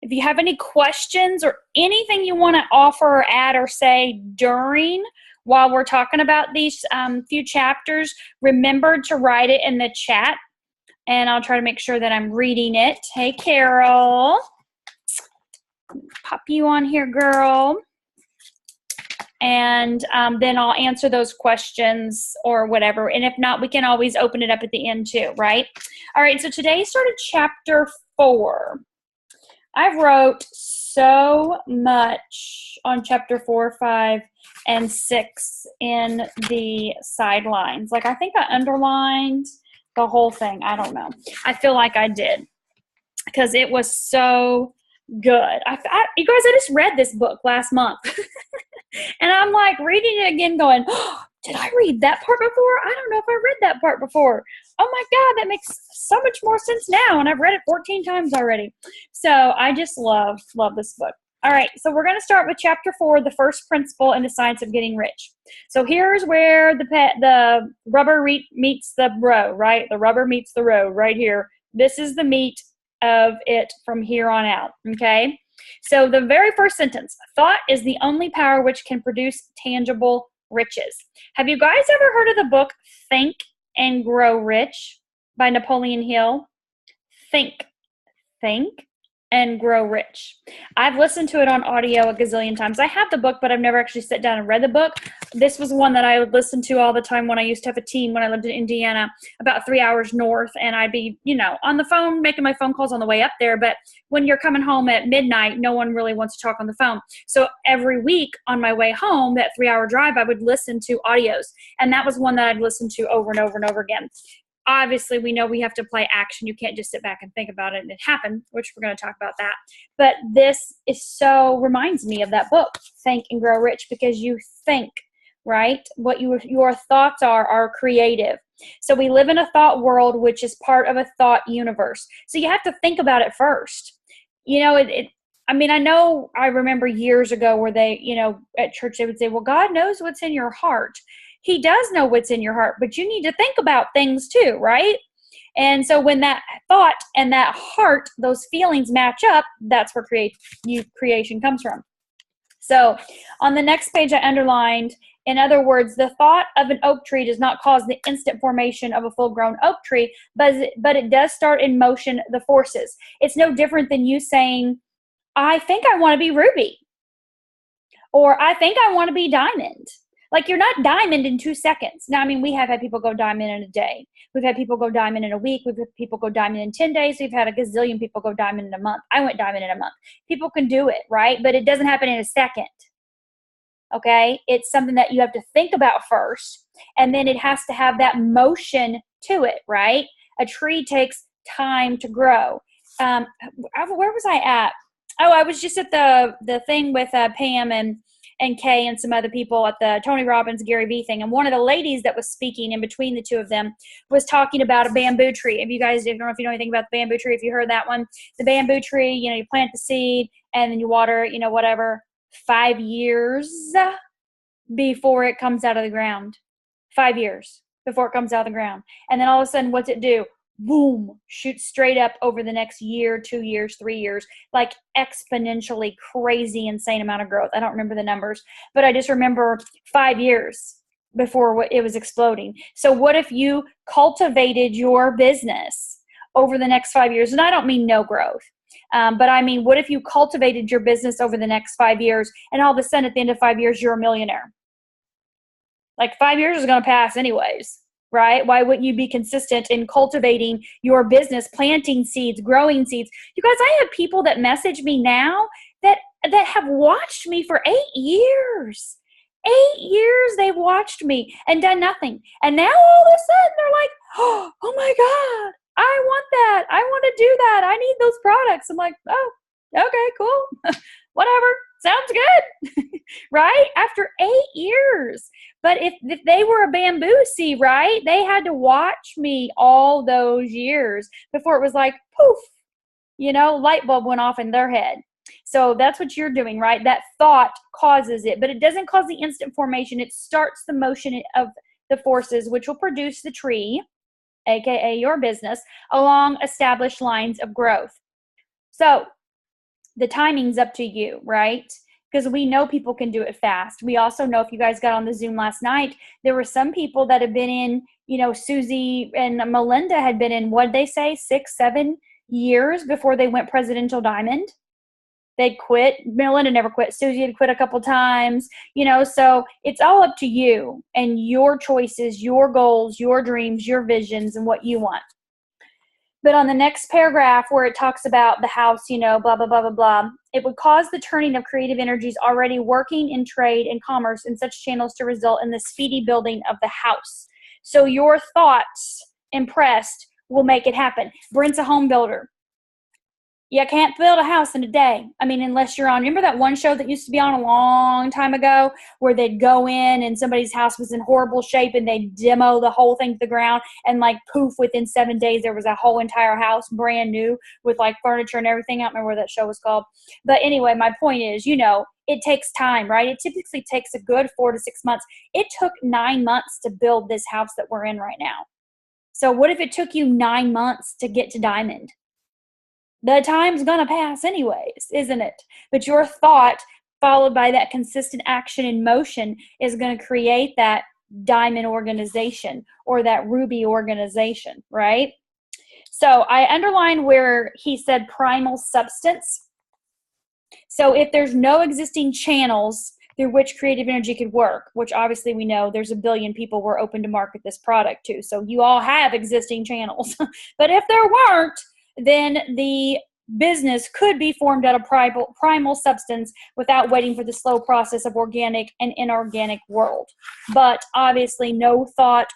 If you have any questions or anything you want to offer or add or say while we're talking about these few chapters, remember to write it in the chat, and I'll try to make sure that I'm reading it. Hey, Carol. Pop you on here, girl. And then I'll answer those questions or whatever. And if not, we can always open it up at the end too, right? All right, so today started chapter 4. I wrote so much on chapter 4, 5, and 6 in the sidelines. Like, I think I underlined the whole thing. I don't know. I feel like I did because it was so good. You guys, I just read this book last month. And I'm like reading it again going, oh, did I read that part before? I don't know if I read that part before. Oh my God, that makes so much more sense now. And I've read it 14 times already. So I just love this book. All right, so we're going to start with chapter 4, the first principle in the science of getting rich. So here's where the rubber meets the road, right? The rubber meets the road right here. This is the meat of it from here on out, okay? So the very first sentence, thought is the only power which can produce tangible riches. Have you guys ever heard of the book Think and Grow Rich by Napoleon Hill? Think and Grow Rich. I've listened to it on audio a gazillion times. I have the book, but I've never actually sat down and read the book. This was one that I would listen to all the time when I used to have a team when I lived in Indiana, about 3 hours north, and I'd be, on the phone, making my phone calls on the way up there. But when you're coming home at midnight, no one really wants to talk on the phone. So every week on my way home, that 3-hour drive, I would listen to audios. And that was one that I'd listen to over and over and over again. Obviously, we know we have to apply action. You can't just sit back and think about it and it happened, which we're going to talk about that. But this reminds me of that book, Think and Grow Rich, because you think, right? What your thoughts are creative. So we live in a thought world, which is part of a thought universe. So you have to think about it first. I remember years ago where they, at church, they would say, well, God knows what's in your heart. He does know what's in your heart, but you need to think about things too, right? And so when that thought and that heart, those feelings match up, that's where creation comes from. So on the next page, I underlined, in other words, the thought of an oak tree does not cause the instant formation of a full-grown oak tree, but it does start in motion the forces. It's no different than you saying, I think I want to be Ruby, or I think I want to be Diamond. Like, you're not diamond in 2 seconds. Now, we have had people go diamond in a day. We've had people go diamond in a week. We've had people go diamond in 10 days. We've had a gazillion people go diamond in a month. I went diamond in a month. People can do it, right? But it doesn't happen in a second, okay? It's something that you have to think about first, and then it has to have that motion to it, right? A tree takes time to grow. Where was I at? Oh, I was just at the thing with Pam and Kay and some other people at the Tony Robbins, Gary Vee thing. And one of the ladies that was speaking in between the two of them was talking about a bamboo tree. If you guys, I don't know if you know anything about the bamboo tree, if you heard that one, the bamboo tree, you plant the seed and then you water it, whatever, 5 years before it comes out of the ground. 5 years before it comes out of the ground. And then all of a sudden, what's it do? Boom, shoot straight up over the next year, 2 years, 3 years, like exponentially crazy, insane amount of growth. I don't remember the numbers, but I just remember 5 years before it was exploding. So what if you cultivated your business over the next 5 years? And I don't mean no growth, but I mean, what if you cultivated your business over the next 5 years and all of a sudden at the end of 5 years, you're a millionaire? Like, 5 years is going to pass anyways. Right? Why wouldn't you be consistent in cultivating your business, planting seeds, growing seeds? You guys, I have people that message me now that have watched me for 8 years. 8 years they've watched me and done nothing. And now all of a sudden they're like, oh my God, I want that. I want to do that. I need those products. I'm like, oh, okay, cool. Whatever. Sounds good. Right? After 8 years. But if they were a bamboo seed, right, they had to watch me all those years before it was like, poof, light bulb went off in their head. So that's what you're doing, right? That thought causes it, but it doesn't cause the instant formation. It starts the motion of the forces, which will produce the tree, aka your business, along established lines of growth. So The timing's up to you, right? Because we know people can do it fast. We also know, if you guys got on the Zoom last night, there were some people that have been in, Susie and Melinda had been in, what'd they say, 6, 7 years before they went presidential diamond. They'd quit. Melinda never quit. Susie had quit a couple times, so it's all up to you and your choices, your goals, your dreams, your visions, and what you want. But on the next paragraph where it talks about the house, blah, blah, blah, blah, blah, it would cause the turning of creative energies already working in trade and commerce in such channels to result in the speedy building of the house. So your thoughts impressed will make it happen. Brent's a home builder. You can't build a house in a day. I mean, unless you're on, remember that one show that used to be on a long time ago where they'd go in and somebody's house was in horrible shape and they'd demo the whole thing to the ground, and like poof, within 7 days, there was a whole entire house brand new with like furniture and everything. I don't remember what that show was called. But anyway, my point is, it takes time, right? It typically takes a good 4 to 6 months. It took 9 months to build this house that we're in right now. So what if it took you 9 months to get to diamond? The time's going to pass anyways, isn't it? But your thought followed by that consistent action in motion is going to create that diamond organization or that ruby organization, right? So I underlined where he said primal substance. So if there's no existing channels through which creative energy could work, which obviously we know there's a billion people we're open to market this product to. So you all have existing channels. But if there weren't, then the business could be formed out of primal substance without waiting for the slow process of organic and inorganic world. But obviously no thought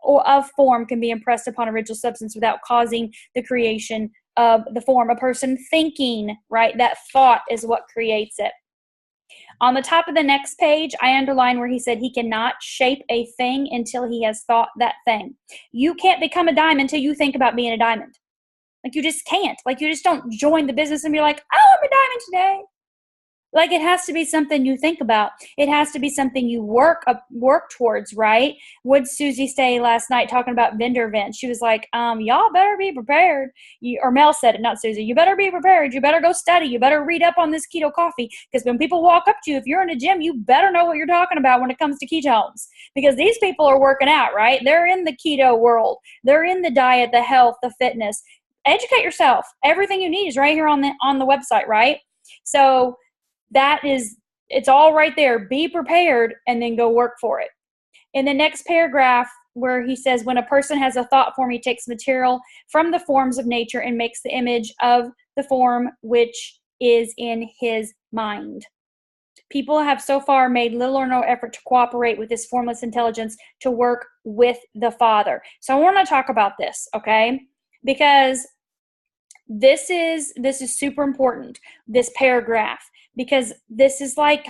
or of form can be impressed upon original substance without causing the creation of the form. A person thinking, right? That thought is what creates it. On the top of the next page, I underline where he said he cannot shape a thing until he has thought that thing. You can't become a diamond until you think about being a diamond. Like, you just can't. Like, you just don't join the business and be like, oh, I'm a diamond today. Like, it has to be something you think about. It has to be something you work towards, right? What did Susie say last night talking about vendor events? She was like, y'all better be prepared. Or Mel said it, not Susie. You better be prepared. You better go study. You better read up on this keto coffee. Because when people walk up to you, if you're in a gym, you better know what you're talking about when it comes to ketones. Because these people are working out, right? They're in the keto world. They're in the diet, the health, the fitness. Educate yourself. Everything you need is right here on the website, right? So it's all right there. Be prepared and then go work for it. In the next paragraph where he says, when a person has a thought form, he takes material from the forms of nature and makes the image of the form which is in his mind. People have so far made little or no effort to cooperate with this formless intelligence to work with the Father. So I want to talk about this, okay? Because this is super important, this paragraph, because this is like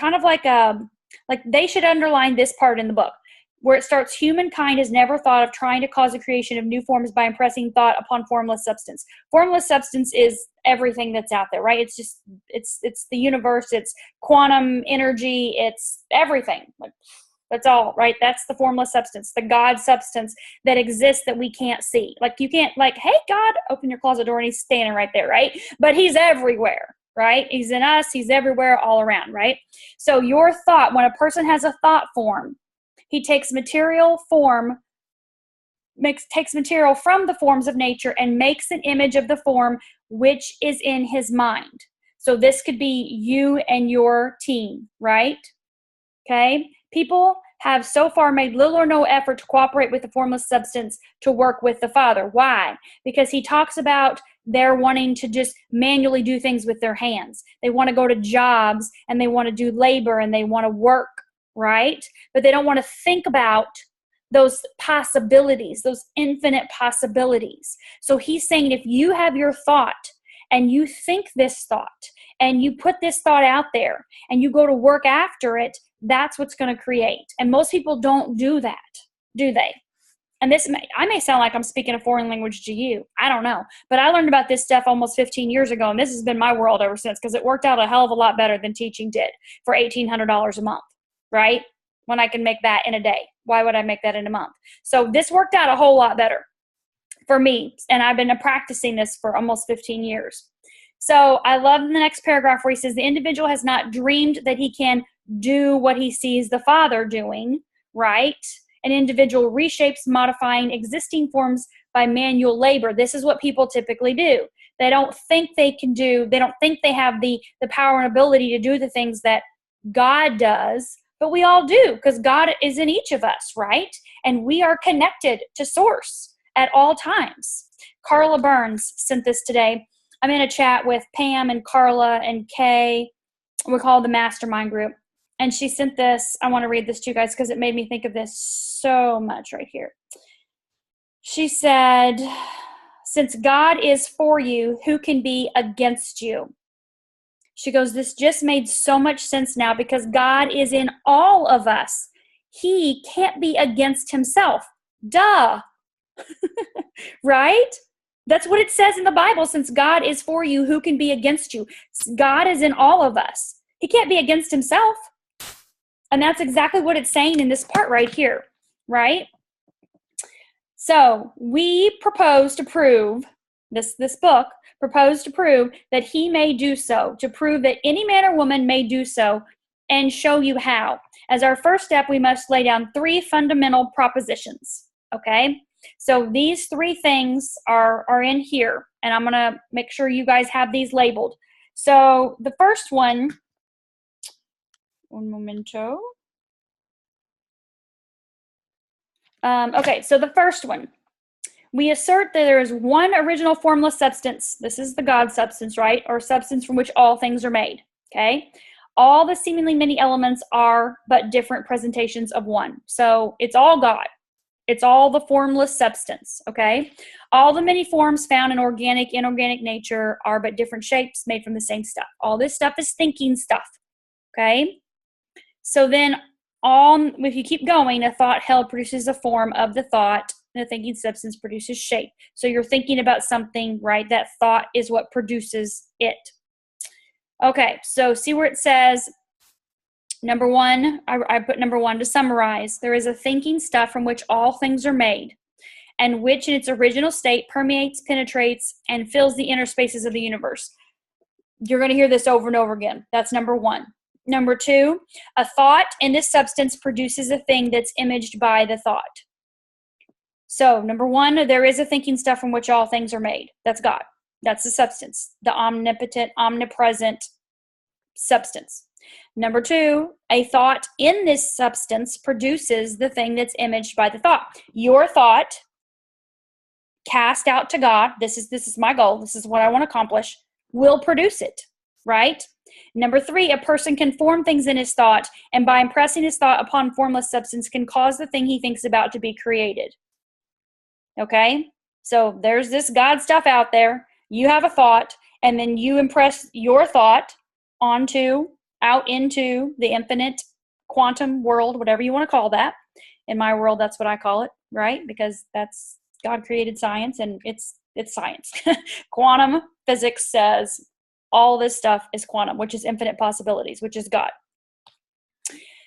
they should underline this part in the book where it starts, humankind has never thought of trying to cause the creation of new forms by impressing thought upon formless substance. Formless substance is everything that's out there, right? It's just, it's the universe, it's quantum energy, it's everything. Like, that's all, right? That's the formless substance, the God substance that exists that we can't see. Like, you can't, like, hey, God, open your closet door and he's standing right there, right? But he's everywhere, right? He's in us. He's everywhere, all around, right? So your thought, when a person has a thought form, he takes material from the forms of nature and makes an image of the form which is in his mind. So this could be you and your team, right? Okay? People have so far made little or no effort to cooperate with the formless substance to work with the Father. Why? Because he talks about they're wanting to just manually do things with their hands. They want to go to jobs and they want to do labor and they want to work, right? But they don't want to think about those possibilities, those infinite possibilities. So he's saying if you have your thought and you think this thought and you put this thought out there and you go to work after it, that's what's going to create. And most people don't do that, do they? And I may sound like I'm speaking a foreign language to you. I don't know. But I learned about this stuff almost 15 years ago, and this has been my world ever since because it worked out a hell of a lot better than teaching did for $1,800 a month, right? When I can make that in a day. Why would I make that in a month? So this worked out a whole lot better for me, and I've been practicing this for almost 15 years. So I love in the next paragraph where he says, the individual has not dreamed that he can do what he sees the Father doing, right? An individual reshapes, modifying existing forms by manual labor. This is what people typically do. They don't think they can do, they don't think they have the power and ability to do the things that God does, but we all do, because God is in each of us, right? And we are connected to Source at all times. Carla Burns sent this today. I'm in a chat with Pam and Carla and Kay. We call it the mastermind group. And she sent this. I want to read this to you guys because it made me think of this so much right here. She said, since God is for you, who can be against you? She goes, this just made so much sense now because God is in all of us. He can't be against himself. Duh. Right? That's what it says in the Bible. Since God is for you, who can be against you? God is in all of us. He can't be against himself. And that's exactly what it's saying in this part right here, right? So we propose to prove, this book proposed to prove that he may do so, to prove that any man or woman may do so, and show you how. As our first step, we must lay down 3 fundamental propositions, okay? So these 3 things are in here, and I'm going to make sure you guys have these labeled. So the first one momento. Okay, so the first one. We assert that there is one original formless substance. This is the God substance, right? Or substance from which all things are made, okay? All the seemingly many elements are but different presentations of one. So it's all God. It's all the formless substance, okay? All the many forms found in organic, inorganic nature are but different shapes made from the same stuff. All this stuff is thinking stuff, okay? So then if you keep going, a thought held produces a form of the thought, and the thinking substance produces shape. So you're thinking about something, right? That thought is what produces it. Okay, so see where it says, number 1, I put number 1 to summarize. There is a thinking stuff from which all things are made, and which in its original state permeates, penetrates, and fills the inner spaces of the universe. You're going to hear this over and over again. That's number 1. Number 2, a thought in this substance produces a thing that's imaged by the thought. So number 1, there is a thinking stuff from which all things are made. That's God. That's the substance, the omnipotent, omnipresent substance. Number 2, a thought in this substance produces the thing that's imaged by the thought. Your thought cast out to God, this is my goal, this is what I want to accomplish, will produce it, right? Number 3, a person can form things in his thought, and by impressing his thought upon formless substance can cause the thing he thinks about to be created. Okay? So there's this God stuff out there. You have a thought, and then you impress your thought out into the infinite quantum world, whatever you want to call that. In my world, that's what I call it, right? Because that's God created science, and it's science. Quantum physics says all this stuff is quantum, which is infinite possibilities, which is God.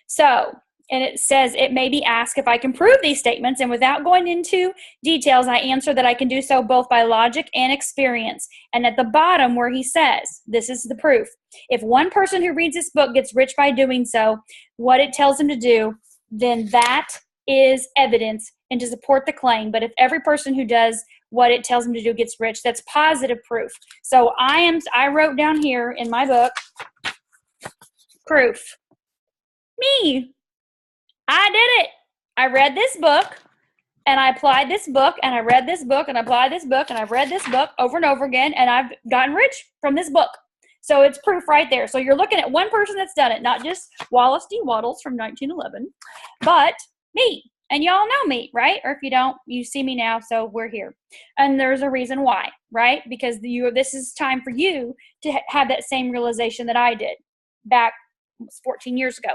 So, and it says, it may be asked if I can prove these statements, and without going into details, I answer that I can do so both by logic and experience. And at the bottom where he says, this is the proof. If one person who reads this book gets rich by doing so, what it tells him to do, then that is evidence and to support the claim. But if every person who does what it tells him to do gets rich, that's positive proof. So I wrote down here in my book, proof. Me. I did it. I read this book, and I applied this book, and I read this book, and I applied this book, and I've read this book over and over again, and I've gotten rich from this book. So it's proof right there. So you're looking at one person that's done it, not just Wallace D. Waddles from 1911, but me. And y'all know me, right? Or if you don't, you see me now, so we're here. And there's a reason why, right? Because this is time for you to have that same realization that I did back 14 years ago.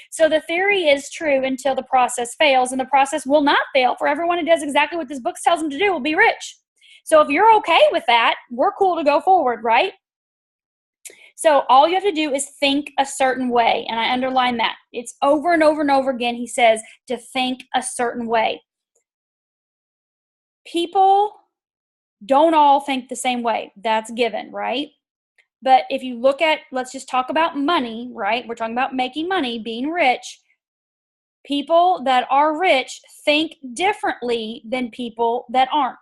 So the theory is true until the process fails, and the process will not fail, for everyone who does exactly what this book tells them to do will be rich. So if you're okay with that, we're cool to go forward, right? So all you have to do is think a certain way, and I underline that. It's over and over and over again, he says, to think a certain way. People don't all think the same way. That's given, right? But if you look at, let's just talk about money, right? We're talking about making money, being rich. People that are rich think differently than people that aren't.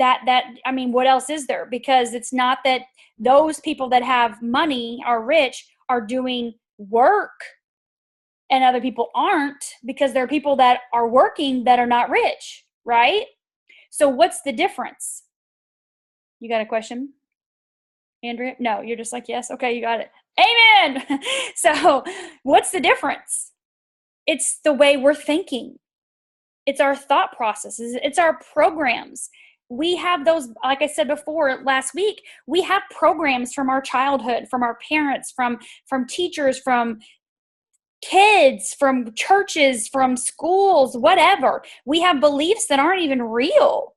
I mean, what else is there? Because it's not that those people that have money, are rich, are doing work and other people aren't, because there are people that are working that are not rich, right? So what's the difference? You got a question, Andrea? No, you're just like, yes. Okay, you got it. Amen. So what's the difference? It's the way we're thinking. It's our thought processes. It's our programs. We have those, like I said before last week, we have programs from our childhood, from our parents, from teachers, from kids, from churches, from schools, whatever. We have beliefs that aren't even real.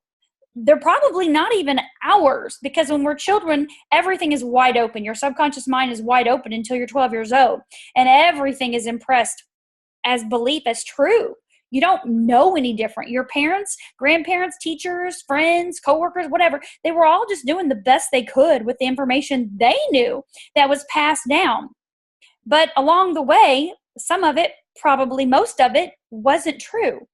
They're probably not even ours, because when we're children, everything is wide open. Your subconscious mind is wide open until you're 12 years old, and everything is impressed as belief, as true. You don't know any different. Your parents, grandparents, teachers, friends, coworkers, whatever, they were all just doing the best they could with the information they knew that was passed down. But along the way, some of it, probably most of it, wasn't true,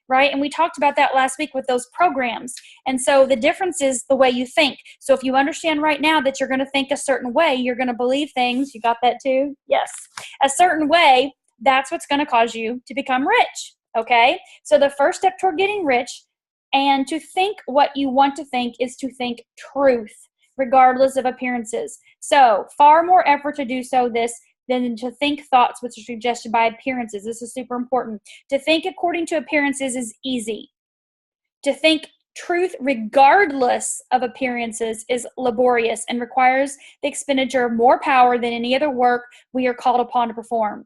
right? And we talked about that last week with those programs. And so the difference is the way you think. So if you understand right now that you're going to think a certain way, you're going to believe things. You got that too? Yes. A certain way, that's what's going to cause you to become rich. Okay? So the first step toward getting rich and to think what you want to think is to think truth, regardless of appearances. So far more effort to do so than to think thoughts which are suggested by appearances. This is super important. To think according to appearances is easy. To think truth regardless of appearances is laborious and requires the expenditure of more power than any other work we are called upon to perform.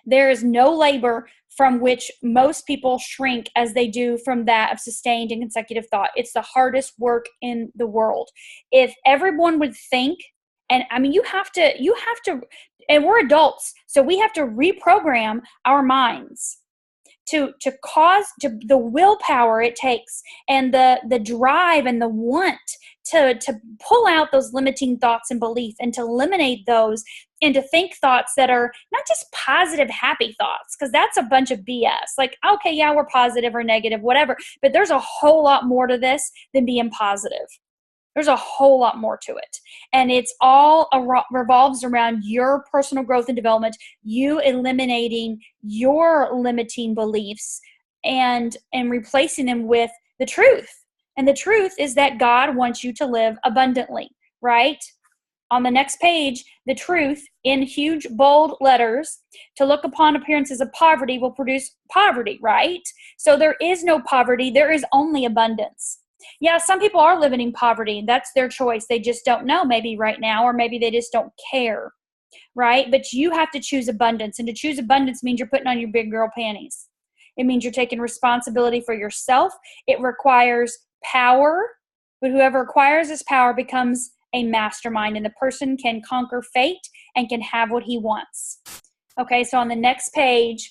There is no labor from which most people shrink as they do from that of sustained and consecutive thought. It's the hardest work in the world. If everyone would think, and I mean, you have to, and we're adults, so we have to reprogram our minds to cause to the willpower it takes, and the drive and the want to pull out those limiting thoughts and belief, and to eliminate those, and to think thoughts that are not just positive, happy thoughts, because that's a bunch of BS. Like, okay, yeah, we're positive or negative, whatever, but there's a whole lot more to this than being positive. There's a whole lot more to it. And it's all revolves around your personal growth and development, you eliminating your limiting beliefs and replacing them with the truth. And the truth is that God wants you to live abundantly, right? On the next page, the truth in huge, bold letters, to look upon appearances of poverty will produce poverty, right? So there is no poverty. There is only abundance. Yeah, some people are living in poverty. That's their choice. They just don't know, maybe right now, or maybe they just don't care, right? But you have to choose abundance. And to choose abundance means you're putting on your big girl panties. It means you're taking responsibility for yourself. It requires power, but whoever acquires this power becomes a mastermind, and the person can conquer fate and can have what he wants. Okay, so on the next page,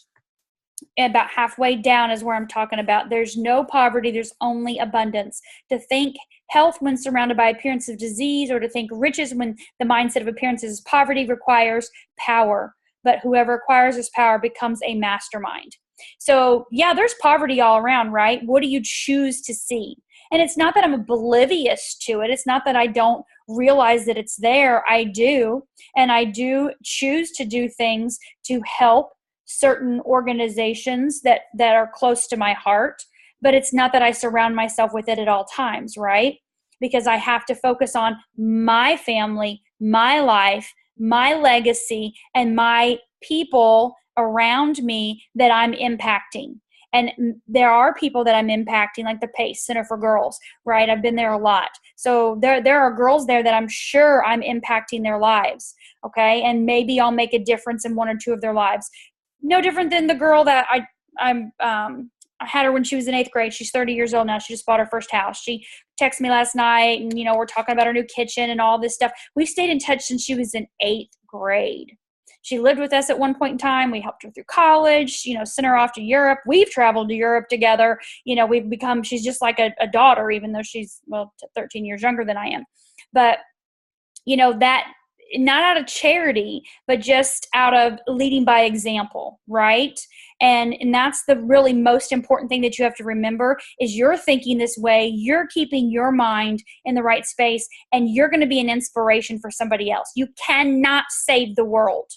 about halfway down is where I'm talking about. There's no poverty, there's only abundance. To think health when surrounded by appearance of disease, or to think riches when the mindset of appearances is poverty, requires power. But whoever acquires this power becomes a mastermind. So yeah, there's poverty all around, right? What do you choose to see? And it's not that I'm oblivious to it. It's not that I don't realize that it's there. I do. And I do choose to do things to help certain organizations that are close to my heart. But it's not that I surround myself with it at all times, right? Because I have to focus on my family, my life, my legacy, and my people around me that I'm impacting. And there are people that I'm impacting, like the PACE Center for Girls, right? I've been there a lot. So there are girls there that I'm sure I'm impacting their lives, okay? And maybe I'll make a difference in one or two of their lives. No different than the girl that I had her when she was in 8th grade. She's 30 years old now. She just bought her first house. She texted me last night, and, we're talking about her new kitchen and all this stuff. We've stayed in touch since she was in 8th grade. She lived with us at one point in time. We helped her through college, sent her off to Europe. We've traveled to Europe together. She's just like a daughter, even though she's, 13 years younger than I am. But that not out of charity, but just out of leading by example, right? And that's the really most important thing that you have to remember is you're thinking this way, you're keeping your mind in the right space, and you're going to be an inspiration for somebody else. You cannot save the world.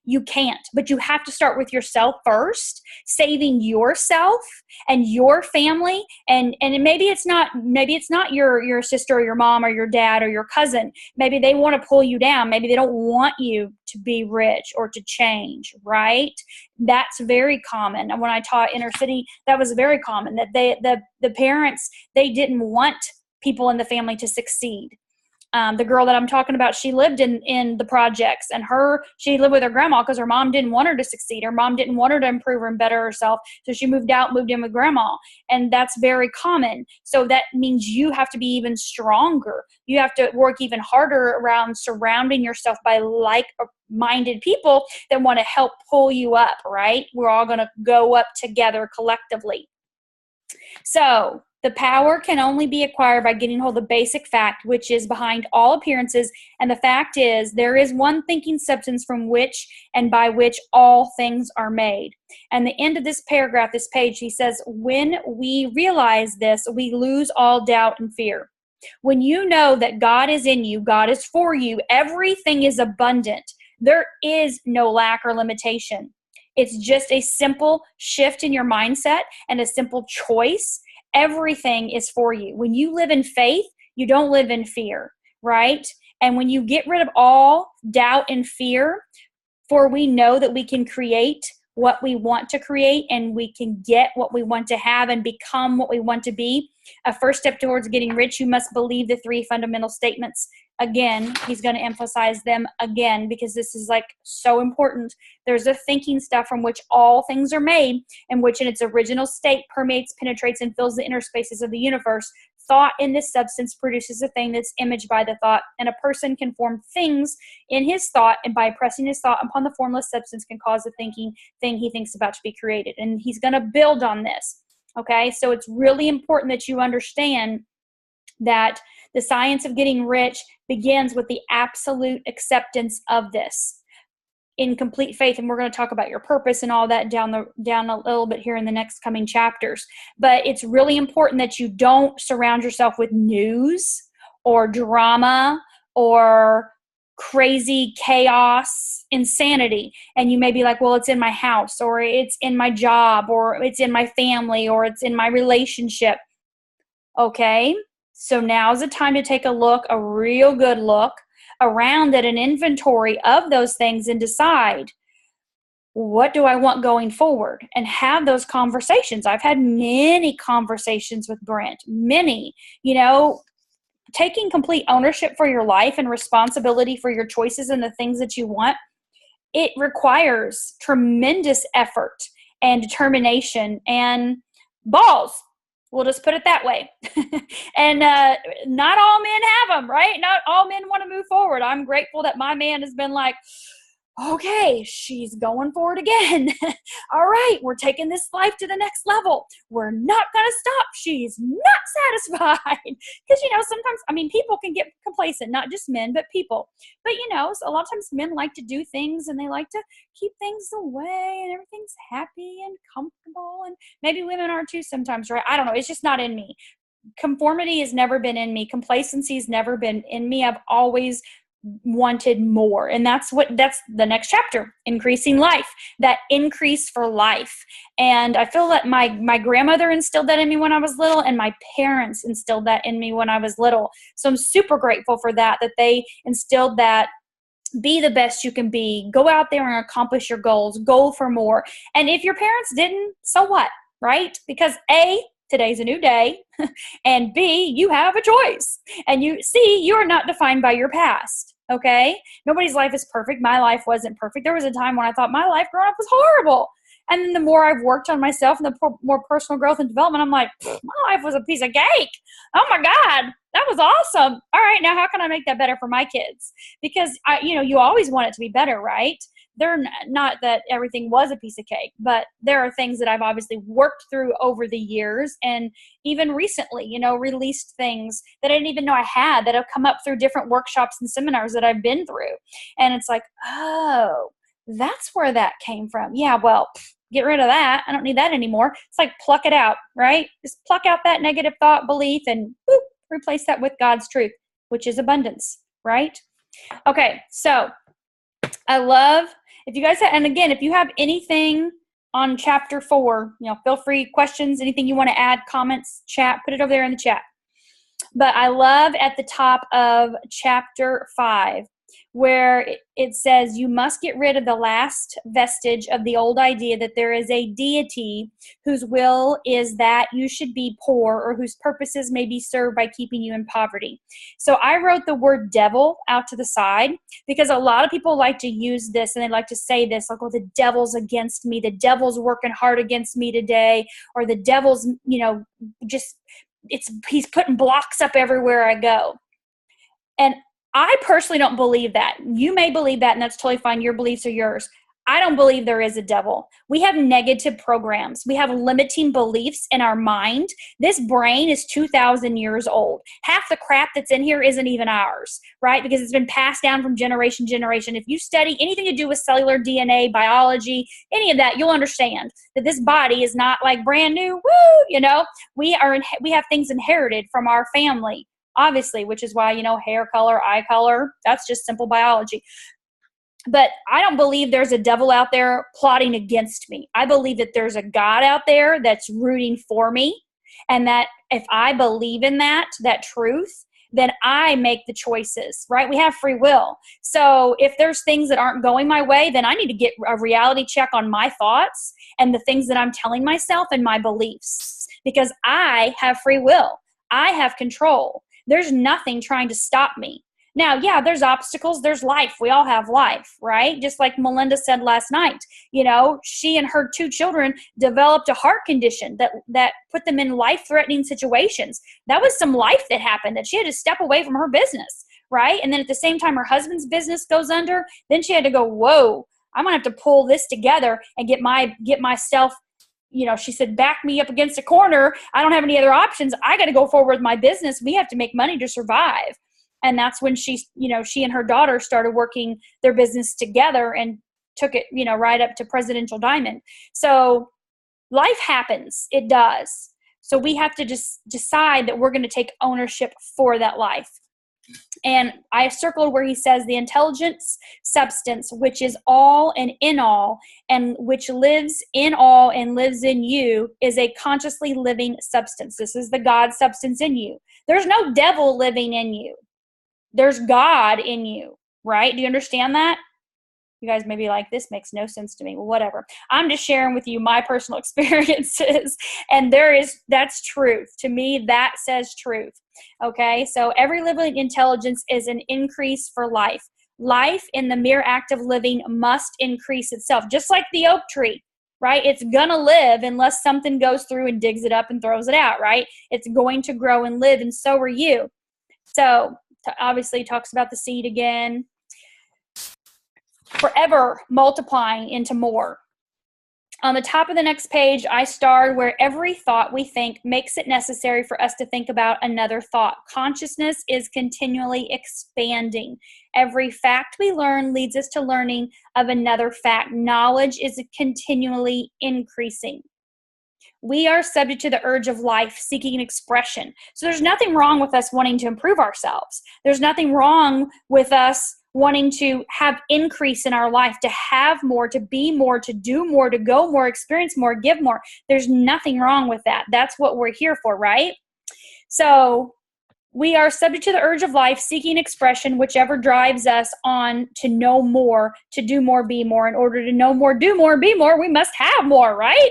You can't, but you have to start with yourself first, saving yourself and your family. And maybe it's not your sister or your mom or your dad or your cousin. Maybe they want to pull you down. Maybe they don't want you to be rich or to change, right? That's very common. And when I taught inner city, that was very common, that the parents, they didn't want people in the family to succeed. The girl that I'm talking about, she lived in the projects, and she lived with her grandma because her mom didn't want her to succeed. Her mom didn't want her to improve and better herself. So she moved in with grandma. And that's very common. So that means you have to be even stronger. You have to work even harder around surrounding yourself by like-minded people that want to help pull you up, right? We're all going to go up together collectively. So the power can only be acquired by getting hold of the basic fact, which is behind all appearances. And the fact is, there is one thinking substance from which and by which all things are made. And the end of this paragraph, this page, he says, when we realize this, we lose all doubt and fear. When you know that God is in you, God is for you, everything is abundant. There is no lack or limitation. It's just a simple shift in your mindset and a simple choice. Everything is for you. When you live in faith, you don't live in fear, right? And when you get rid of all doubt and fear, for we know that we can create what we want to create, and we can get what we want to have and become what we want to be. A first step towards getting rich, you must believe the 3 fundamental statements. Again, he's going to emphasize them again because this is so important. There's a thinking stuff from which all things are made, and which in its original state permeates, penetrates, and fills the inner spaces of the universe. Thought in this substance produces a thing that's imaged by the thought, and a person can form things in his thought, and by pressing his thought upon the formless substance can cause the thinking thing he thinks about to be created. And he's going to build on this. Okay, so it's really important that you understand that the science of getting rich begins with the absolute acceptance of this in complete faith. And we're going to talk about your purpose and all that down a little bit here in the next coming chapters. But it's really important that you don't surround yourself with news or drama or crazy chaos, insanity. And you may be like, well, it's in my house, or it's in my job, or it's in my family, or it's in my relationship. Okay, so now's the time to take a real good look around at an inventory of those things and decide, what do I want going forward? And have those conversations. I've had many conversations with Brent, many, taking complete ownership for your life and responsibility for your choices and the things that you want. It requires tremendous effort and determination and balls. We'll just put it that way. And not all men have them, right? Not all men want to move forward. I'm grateful that my man has been like, okay, she's going for it again. All right, we're taking this life to the next level. We're not going to stop. She's not satisfied. Because, sometimes, people can get complacent, not just men, but people. But, a lot of times men like to do things, and they like to keep things away, and everything's happy and comfortable. And maybe women are too sometimes, right? I don't know. It's just not in me. Conformity has never been in me. Complacency has never been in me. I've always wanted more. And that's the next chapter, increasing life, that increase for life. And I feel that my grandmother instilled that in me when I was little, and my parents instilled that in me when I was little. So I'm super grateful for that they instilled that. Be the best you can be. Go out there and accomplish your goals. Go for more. And if your parents didn't, so what, right? Because A, today's a new day, and B, you have a choice. And you are not defined by your past. Okay? Nobody's life is perfect. My life wasn't perfect. There was a time when I thought my life growing up was horrible. And then the more I've worked on myself and the more personal growth and development, I'm like, my life was a piece of cake. Oh my God, that was awesome. All right, now how can I make that better for my kids? Because you always want it to be better, right? They're not that everything was a piece of cake, but there are things that I've obviously worked through over the years, and even recently, released things that I didn't even know I had that have come up through different workshops and seminars that I've been through. And it's like, oh, that's where that came from. Yeah, well, get rid of that. I don't need that anymore. It's like pluck it out, right? Just pluck out that negative thought, belief, and boop, replace that with God's truth, which is abundance, right? Okay, so I love, if you guys have, and again, if you have anything on chapter 4, feel free, questions, anything you want to add, comments, chat, put it over there in the chat. But I love at the top of chapter 5, where it says, you must get rid of the last vestige of the old idea that there is a deity whose will is that you should be poor or whose purposes may be served by keeping you in poverty. So I wrote the word devil out to the side because a lot of people like to use this and they like to say this, like, oh, the devil's against me. The devil's working hard against me today. Or the devil's, he's putting blocks up everywhere I go. And I personally don't believe that. You may believe that, and that's totally fine. Your beliefs are yours. I don't believe there is a devil. We have negative programs. We have limiting beliefs in our mind. This brain is 2,000 years old. Half the crap that's in here isn't even ours, right? Because it's been passed down from generation to generation. If you study anything to do with cellular DNA, biology, any of that, you'll understand that this body is not like brand new. Woo, we have things inherited from our family, obviously, which is why, hair color, eye color, that's just simple biology. But I don't believe there's a devil out there plotting against me. I believe that there's a God out there that's rooting for me, and that if I believe in that truth, then I make the choices, right? We have free will. So if there's things that aren't going my way, then I need to get a reality check on my thoughts and the things that I'm telling myself and my beliefs, because I have free will. I have control. There's nothing trying to stop me. Now, yeah, there's obstacles. There's life. We all have life, right? Just like Melinda said last night, she and her 2 children developed a heart condition that put them in life-threatening situations. That was some life that happened, that she had to step away from her business, right? And then at the same time, her husband's business goes under. Then she had to go, whoa, I'm going to have to pull this together and get myself, she said, back me up against a corner. I don't have any other options. I got to go forward with my business. We have to make money to survive. And that's when she and her daughter started working their business together and took it, right up to Presidential Diamond. So life happens. It does. So we have to just decide that we're going to take ownership for that life. And I circled where he says the intelligence substance, which is all and in all, and which lives in all and lives in you, is a consciously living substance. This is the God substance in you. There's no devil living in you. There's God in you, right? Do you understand that? You guys may be like, this makes no sense to me. Well, whatever. I'm just sharing with you my personal experiences. And that's truth. To me, that says truth. Okay? So every living intelligence is an increase for life. Life in the mere act of living must increase itself. Just like the oak tree, right? It's going to live unless something goes through and digs it up and throws it out, right? It's going to grow and live, and so are you. So obviously talks about the seed again. Forever multiplying into more. On the top of the next page, I starred where every thought we think makes it necessary for us to think about another thought. Consciousness is continually expanding. Every fact we learn leads us to learning of another fact. Knowledge is continually increasing. We are subject to the urge of life, seeking an expression. So there's nothing wrong with us wanting to improve ourselves. There's nothing wrong with us wanting to have increase in our life, to have more, to be more, to do more, to go more, experience more, give more. There's nothing wrong with that. That's what we're here for, right? So we are subject to the urge of life, seeking expression, whichever drives us on to know more, to do more, be more. In order to know more, do more, be more, we must have more, right?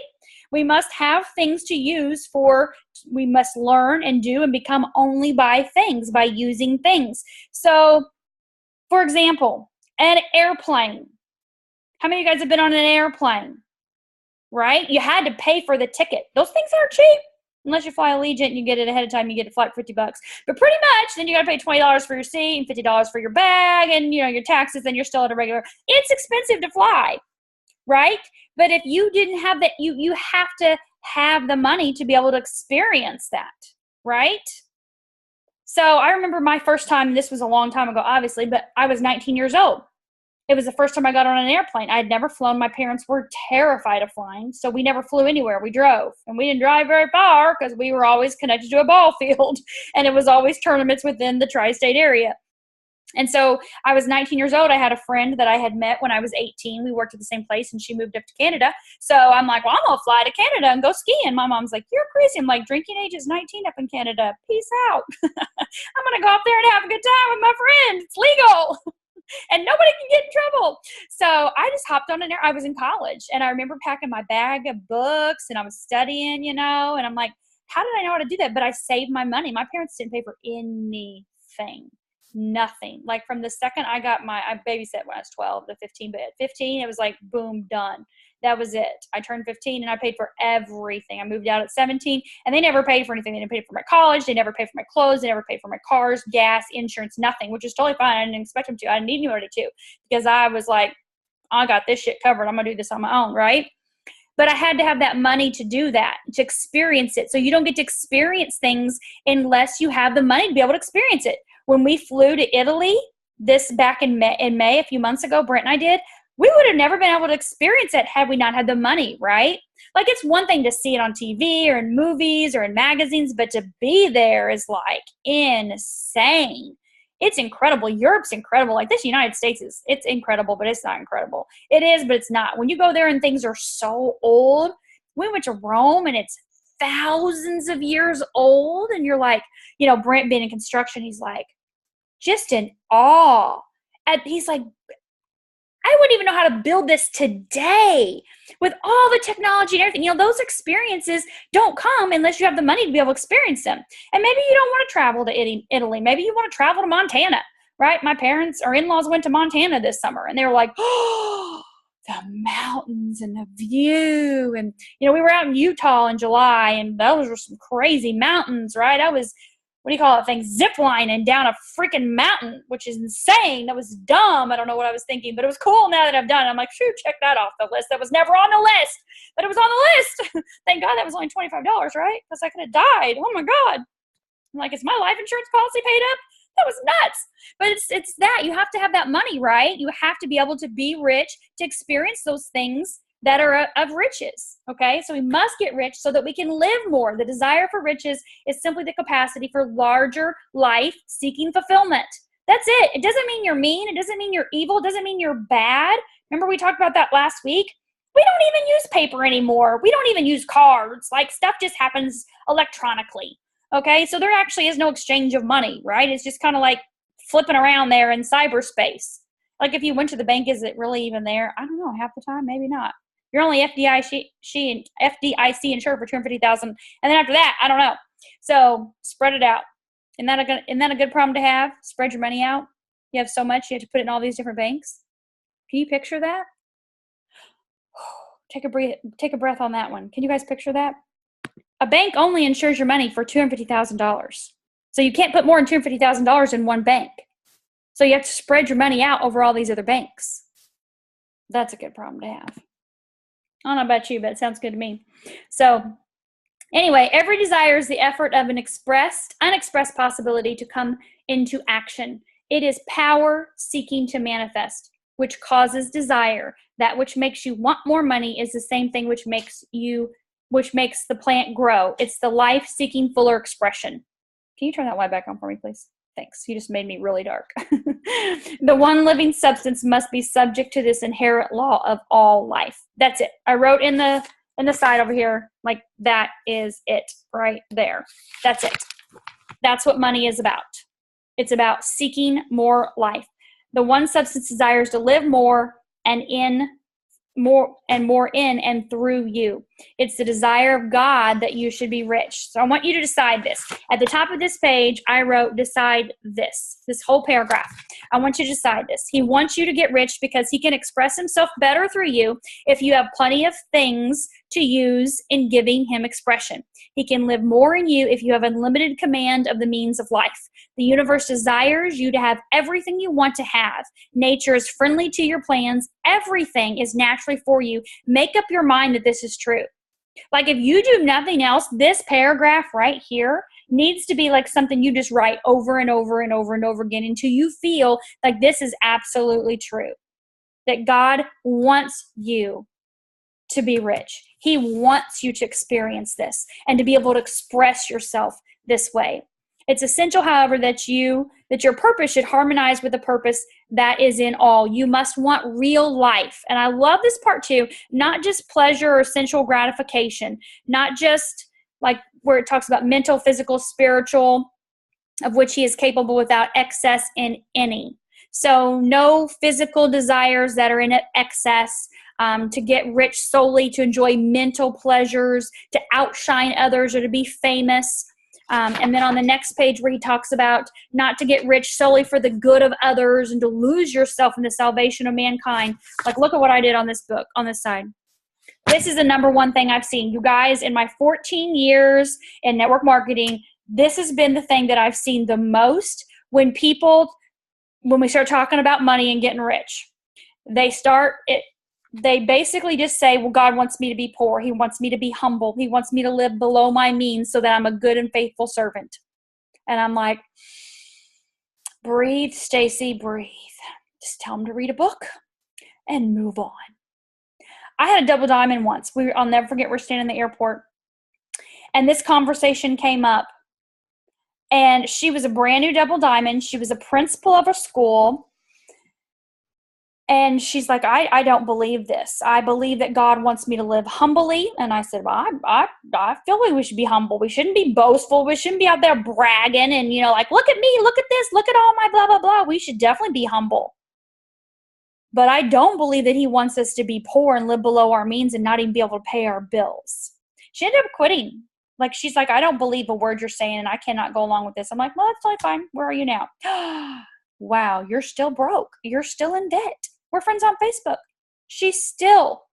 We must have things to use for, we must learn and do and become only by things, by using things. So, for example, an airplane. How many of you guys have been on an airplane? right? You had to pay for the ticket. Those things aren't cheap. Unless you fly Allegiant and you get it ahead of time, you get a flight for $50. But pretty much, then you got to pay $20 for your seat and $50 for your bag and, your taxes, and you're still at a regular. It's expensive to fly, right? But if you didn't have that, you have to have the money to be able to experience that, right? So I remember my first time, this was a long time ago, obviously, but I was 19 years old. It was the first time I got on an airplane. I had never flown. My parents were terrified of flying, so we never flew anywhere. We drove, and we didn't drive very far because we were always connected to a ball field, and it was always tournaments within the tri-state area. And so I was 19 years old. I had a friend that I had met when I was 18. We worked at the same place, and she moved up to Canada. So I'm like, well, I'm going to fly to Canada and go skiing. My mom's like, you're crazy. I'm like, drinking age is 19 up in Canada. Peace out. I'm going to go up there and have a good time with my friend. It's legal. And nobody can get in trouble. So I just hopped on an air. I was in college, and I remember packing my bag of books, and I was studying, and I'm like, how did I know how to do that? But I saved my money. My parents didn't pay for anything. Nothing. Like from the second I babysat when I was 12 to 15, but at 15, it was like, boom, done. That was it. I turned 15 and I paid for everything. I moved out at 17 and they never paid for anything. They didn't pay for my college. They never paid for my clothes. They never paid for my cars, gas, insurance, nothing, which is totally fine. I didn't expect them to. I didn't need anybody to, because I was like, I got this shit covered. I'm going to do this on my own, right? But I had to have that money to do that, to experience it. So you don't get to experience things unless you have the money to be able to experience it. When we flew to Italy, this back in May, a few months ago, Brent and I did, we would have never been able to experience it had we not had the money, right? Like, it's one thing to see it on TV or in movies or in magazines, but to be there is like insane. It's incredible. Europe's incredible. Like, this United States it's incredible, but it's not incredible. It is, but it's not. When you go there and things are so old, we went to Rome and it's thousands of years old, and you're like, Brent being in construction, he's like, just in awe. And he's like, I wouldn't even know how to build this today with all the technology and everything. Those experiences don't come unless you have the money to be able to experience them. And maybe you don't want to travel to Italy. Maybe you want to travel to Montana, right? My parents or in-laws went to Montana this summer, and they were like, oh, the mountains and the view. And, we were out in Utah in July, and those were some crazy mountains, right? I was, zip lining down a freaking mountain, which is insane. That was dumb. I don't know what I was thinking, but it was cool now that I've done it. I'm like, shoot, check that off the list. That was never on the list, but it was on the list. Thank God that was only $25, right? Because I could have died. Oh my God. I'm like, is my life insurance policy paid up? That was nuts. But it's that. You have to have that money, right? You have to be able to be rich to experience those things that are of riches, okay? So we must get rich so that we can live more. The desire for riches is simply the capacity for larger life-seeking fulfillment. That's it. It doesn't mean you're mean. It doesn't mean you're evil. It doesn't mean you're bad. Remember we talked about that last week? We don't even use paper anymore. We don't even use cards. Like, stuff just happens electronically, okay? So there actually is no exchange of money, right? It's just kind of like flipping around there in cyberspace. Like, if you went to the bank, is it really even there? I don't know. Half the time, maybe not. You're only FDIC insured for $250,000, and then after that, I don't know. So spread it out. Isn't that a good problem to have? Spread your money out. You have so much, you have to put it in all these different banks. Can you picture that? Take a breath on that one. Can you guys picture that? A bank only insures your money for $250,000. So you can't put more than $250,000 in one bank. So you have to spread your money out over all these other banks. That's a good problem to have. I don't know about you, but it sounds good to me. So anyway, every desire is the effort of an unexpressed possibility to come into action. It is power seeking to manifest, which causes desire. That which makes you want more money is the same thing which makes the plant grow. It's the life-seeking fuller expression. Can you turn that light back on for me, please? Thanks. You just made me really dark. The one living substance must be subject to this inherent law of all life. That's it. I wrote in the side over here, like, that is it right there. That's it. That's what money is about. It's about seeking more life. The one substance desires to live more and in more and more in and through you. It's the desire of God that you should be rich. So I want you to decide this. At the top of this page, I wrote, decide this whole paragraph. I want you to decide this. He wants you to get rich because he can express himself better through you if you have plenty of things to use in giving him expression. He can live more in you if you have unlimited command of the means of life. The universe desires you to have everything you want to have. Nature is friendly to your plans. Everything is naturally for you. Make up your mind that this is true. Like if you do nothing else, this paragraph right here needs to be like something you just write over and over and over and over again until you feel like this is absolutely true. That God wants you to be rich. He wants you to experience this and to be able to express yourself this way. It's essential, however, that your purpose should harmonize with the purpose that is in all. You must want real life. And I love this part too, not just pleasure or sensual gratification, not just like where it talks about mental, physical, spiritual, of which he is capable without excess in any. So no physical desires that are in excess, to get rich solely to enjoy mental pleasures, to outshine others or to be famous. And then on the next page where he talks about not to get rich solely for the good of others and to lose yourself in the salvation of mankind. Like, look at what I did on this book, on this side. This is the number one thing I've seen. You guys, in my 14 years in network marketing, this has been the thing that I've seen the most when we start talking about money and getting rich. They basically just say, well, God wants me to be poor. He wants me to be humble. He wants me to live below my means so that I'm a good and faithful servant. And I'm like, breathe, Stacy, breathe. Just tell him to read a book and move on. I had a double diamond once. I'll never forget, we're standing in the airport, and this conversation came up. And she was a brand new double diamond. She was a principal of a school. And she's like, I don't believe this. I believe that God wants me to live humbly. And I said, well, I feel like we should be humble. We shouldn't be boastful. We shouldn't be out there bragging and, like, look at me, look at this, look at all my blah, blah, blah. We should definitely be humble. But I don't believe that he wants us to be poor and live below our means and not even be able to pay our bills. She ended up quitting. Like, she's like, I don't believe a word you're saying and I cannot go along with this. I'm like, well, that's totally fine. Where are you now? Wow, you're still broke. You're still in debt. We're friends on Facebook. She's still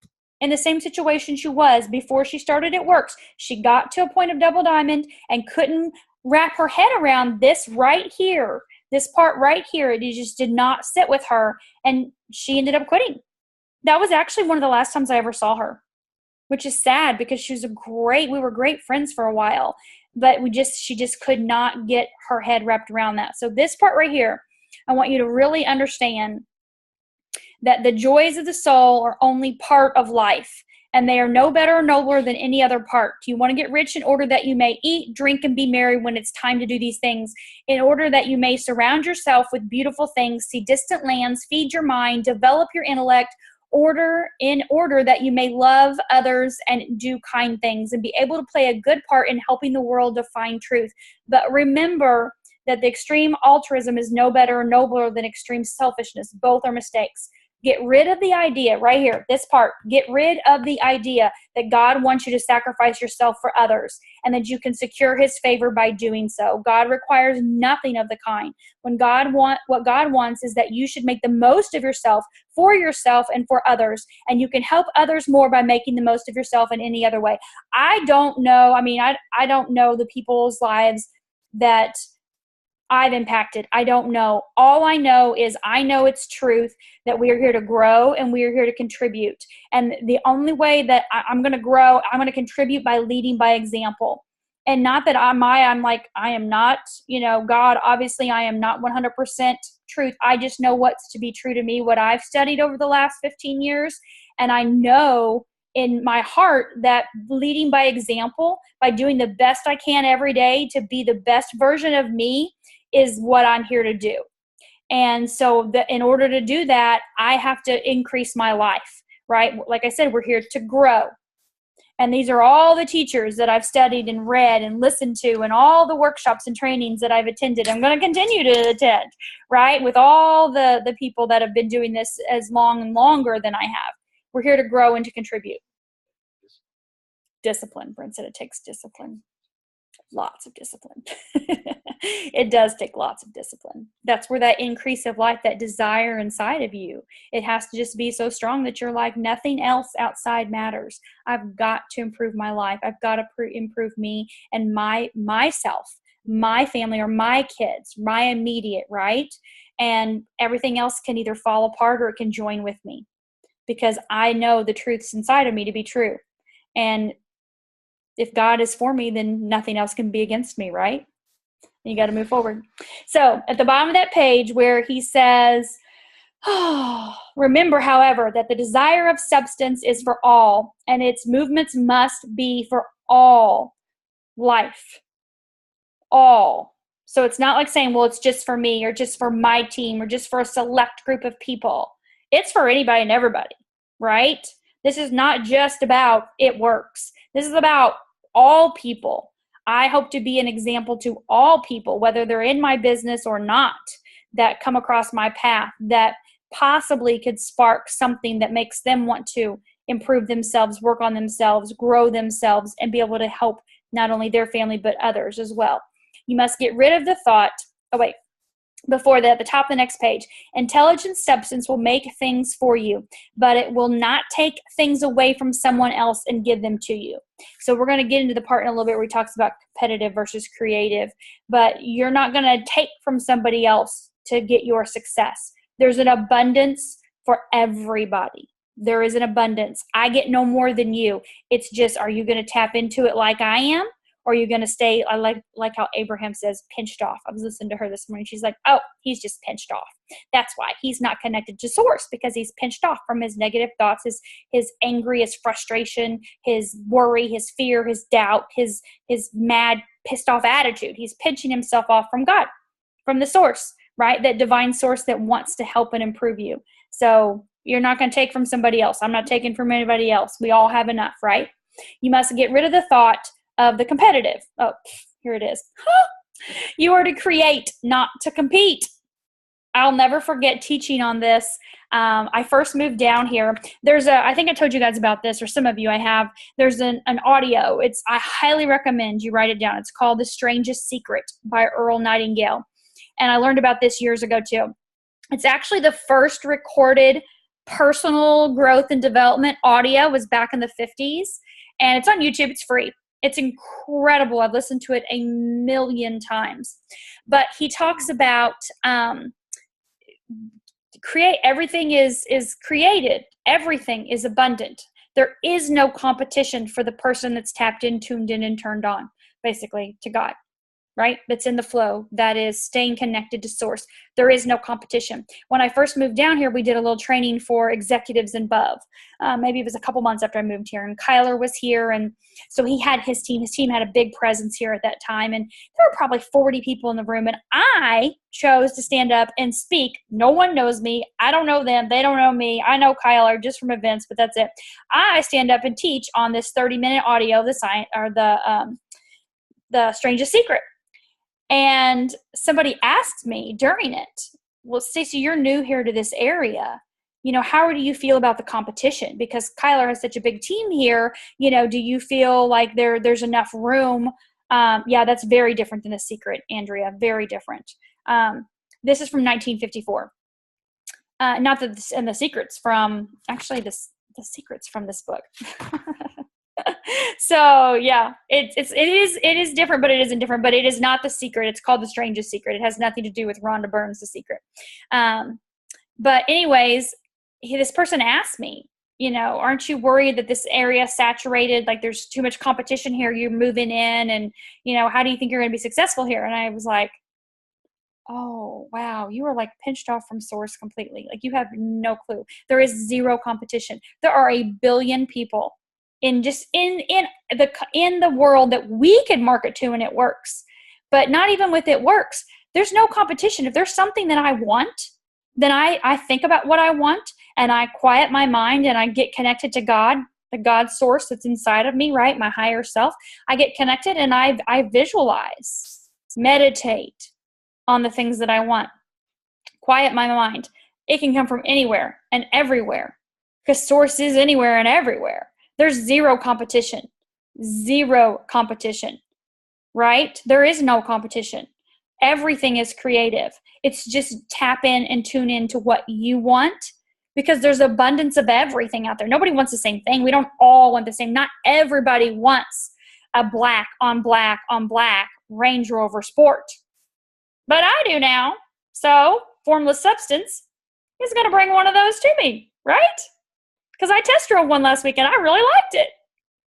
in the same situation she was before she started at Works. She got to a point of double diamond and couldn't wrap her head around this right here, this part right here. It just did not sit with her, and she ended up quitting. That was actually one of the last times I ever saw her, which is sad because we were great friends for a while, but she just could not get her head wrapped around that. So this part right here, I want you to really understand that the joys of the soul are only part of life, and they are no better or nobler than any other part. You want to get rich in order that you may eat, drink, and be merry when it's time to do these things, in order that you may surround yourself with beautiful things, see distant lands, feed your mind, develop your intellect, in order that you may love others and do kind things and be able to play a good part in helping the world to find truth. But remember that the extreme altruism is no better or nobler than extreme selfishness. Both are mistakes. Get rid of the idea right here, this part. Get rid of the idea that God wants you to sacrifice yourself for others and that you can secure his favor by doing so. God requires nothing of the kind. What God wants is that you should make the most of yourself for yourself and for others, and you can help others more by making the most of yourself in any other way. I don't know the people's lives that I've impacted. I don't know. All I know is I know it's truth that we are here to grow and we are here to contribute. And the only way that I'm going to grow, I'm going to contribute by leading by example. And not that I am not, God, obviously I am not 100% truth. I just know what's to be true to me, what I've studied over the last 15 years. And I know in my heart that leading by example, by doing the best I can every day to be the best version of me, is what I'm here to do. And so in order to do that, I have to increase my life, right? Like I said, we're here to grow. And these are all the teachers that I've studied and read and listened to, and all the workshops and trainings that I've attended. I'm going to continue to attend, right? With all the people that have been doing this as long and longer than I have. We're here to grow and to contribute. Discipline. Brent said it takes discipline. Lots of discipline. It does take lots of discipline. That's where that increase of life, that desire inside of you, it has to just be so strong that you're like, nothing else outside matters. I've got to improve my life. I've got to improve me and myself, my family, or my kids, my immediate, right? And everything else can either fall apart or it can join with me, because I know the truths inside of me to be true. And if God is for me, then nothing else can be against me, right? You got to move forward. So at the bottom of that page where he says, oh, remember, however, that the desire of substance is for all, and its movements must be for all life. All. So it's not like saying, well, it's just for me or just for my team or just for a select group of people. It's for anybody and everybody, right? This is not just about it works. This is about all people. I hope to be an example to all people, whether they're in my business or not, that come across my path, that possibly could spark something that makes them want to improve themselves, work on themselves, grow themselves, and be able to help not only their family, but others as well. You must get rid of the thought, before that, at the top of the next page, intelligent substance will make things for you, but it will not take things away from someone else and give them to you. So we're going to get into the part in a little bit where he talks about competitive versus creative, but you're not going to take from somebody else to get your success. There's an abundance for everybody. There is an abundance. I get no more than you. It's just, are you going to tap into it like I am? Or are you going to stay, I like how Abraham says, pinched off. I was listening to her this morning. She's like, oh, he's just pinched off. That's why he's not connected to source, because he's pinched off from his negative thoughts, his angry, his frustration, his worry, his fear, his doubt, his mad, pissed off attitude. He's pinching himself off from God, from the source, right? That divine source that wants to help and improve you. So you're not going to take from somebody else. I'm not taking from anybody else. We all have enough, right? You must get rid of the thought of the competitive. Oh, here it is. You are to create, not to compete. I'll never forget teaching on this. I first moved down here. I think I told you guys about this, or some of you I have. There's an audio. I highly recommend you write it down. It's called The Strangest Secret by Earl Nightingale. And I learned about this years ago too. It's actually the first recorded personal growth and development audio, was back in the 50s. And it's on YouTube. It's free. It's incredible. I've listened to it a million times. But he talks about everything is created. Everything is abundant. There is no competition for the person that's tapped in, tuned in, and turned on, basically, to God, right? That's in the flow. That is staying connected to source. There is no competition. When I first moved down here, we did a little training for executives and above. Maybe it was a couple months after I moved here, and Kyler was here. And so he had his team. His team had a big presence here at that time. And there were probably 40 people in the room. And I chose to stand up and speak. No one knows me. I don't know them. They don't know me. I know Kyler just from events, but that's it. I stand up and teach on this 30-minute audio of the Strangest Secret. And somebody asked me during it, well, Stacey, you're new here to this area. How do you feel about the competition? Because Kyler has such a big team here. Do you feel like there's enough room? Yeah, that's very different than The Secret, Andrea. Very different. This is from 1954. Not that and The Secret's from, actually, the Secret's from this book. So yeah, it is different, but it isn't different. But it is not The Secret. It's called The Strangest Secret. It has nothing to do with Rhonda Byrne's The Secret. But anyways, this person asked me, aren't you worried that this area is saturated? Like there's too much competition here. You're moving in, and how do you think you're going to be successful here? And I was like, oh wow, you are like pinched off from source completely. Like you have no clue. There is zero competition. There are a billion people in the world that we could market to, and it works. But not even with it works. There's no competition. If there's something that I want, then I think about what I want, and I quiet my mind, and I get connected to God, the God source that's inside of me, right? My higher self. I get connected, and I visualize, meditate on the things that I want. Quiet my mind. It can come from anywhere and everywhere, because source is anywhere and everywhere. There's zero competition. Zero competition, right? There is no competition. Everything is creative. It's just tap in and tune in to what you want, because there's abundance of everything out there. Nobody wants the same thing. We don't all want the same. Not everybody wants a black on black on black Range Rover Sport. But I do now. So Formless Substance is going to bring one of those to me, right? Because I test drove one last week and I really liked it.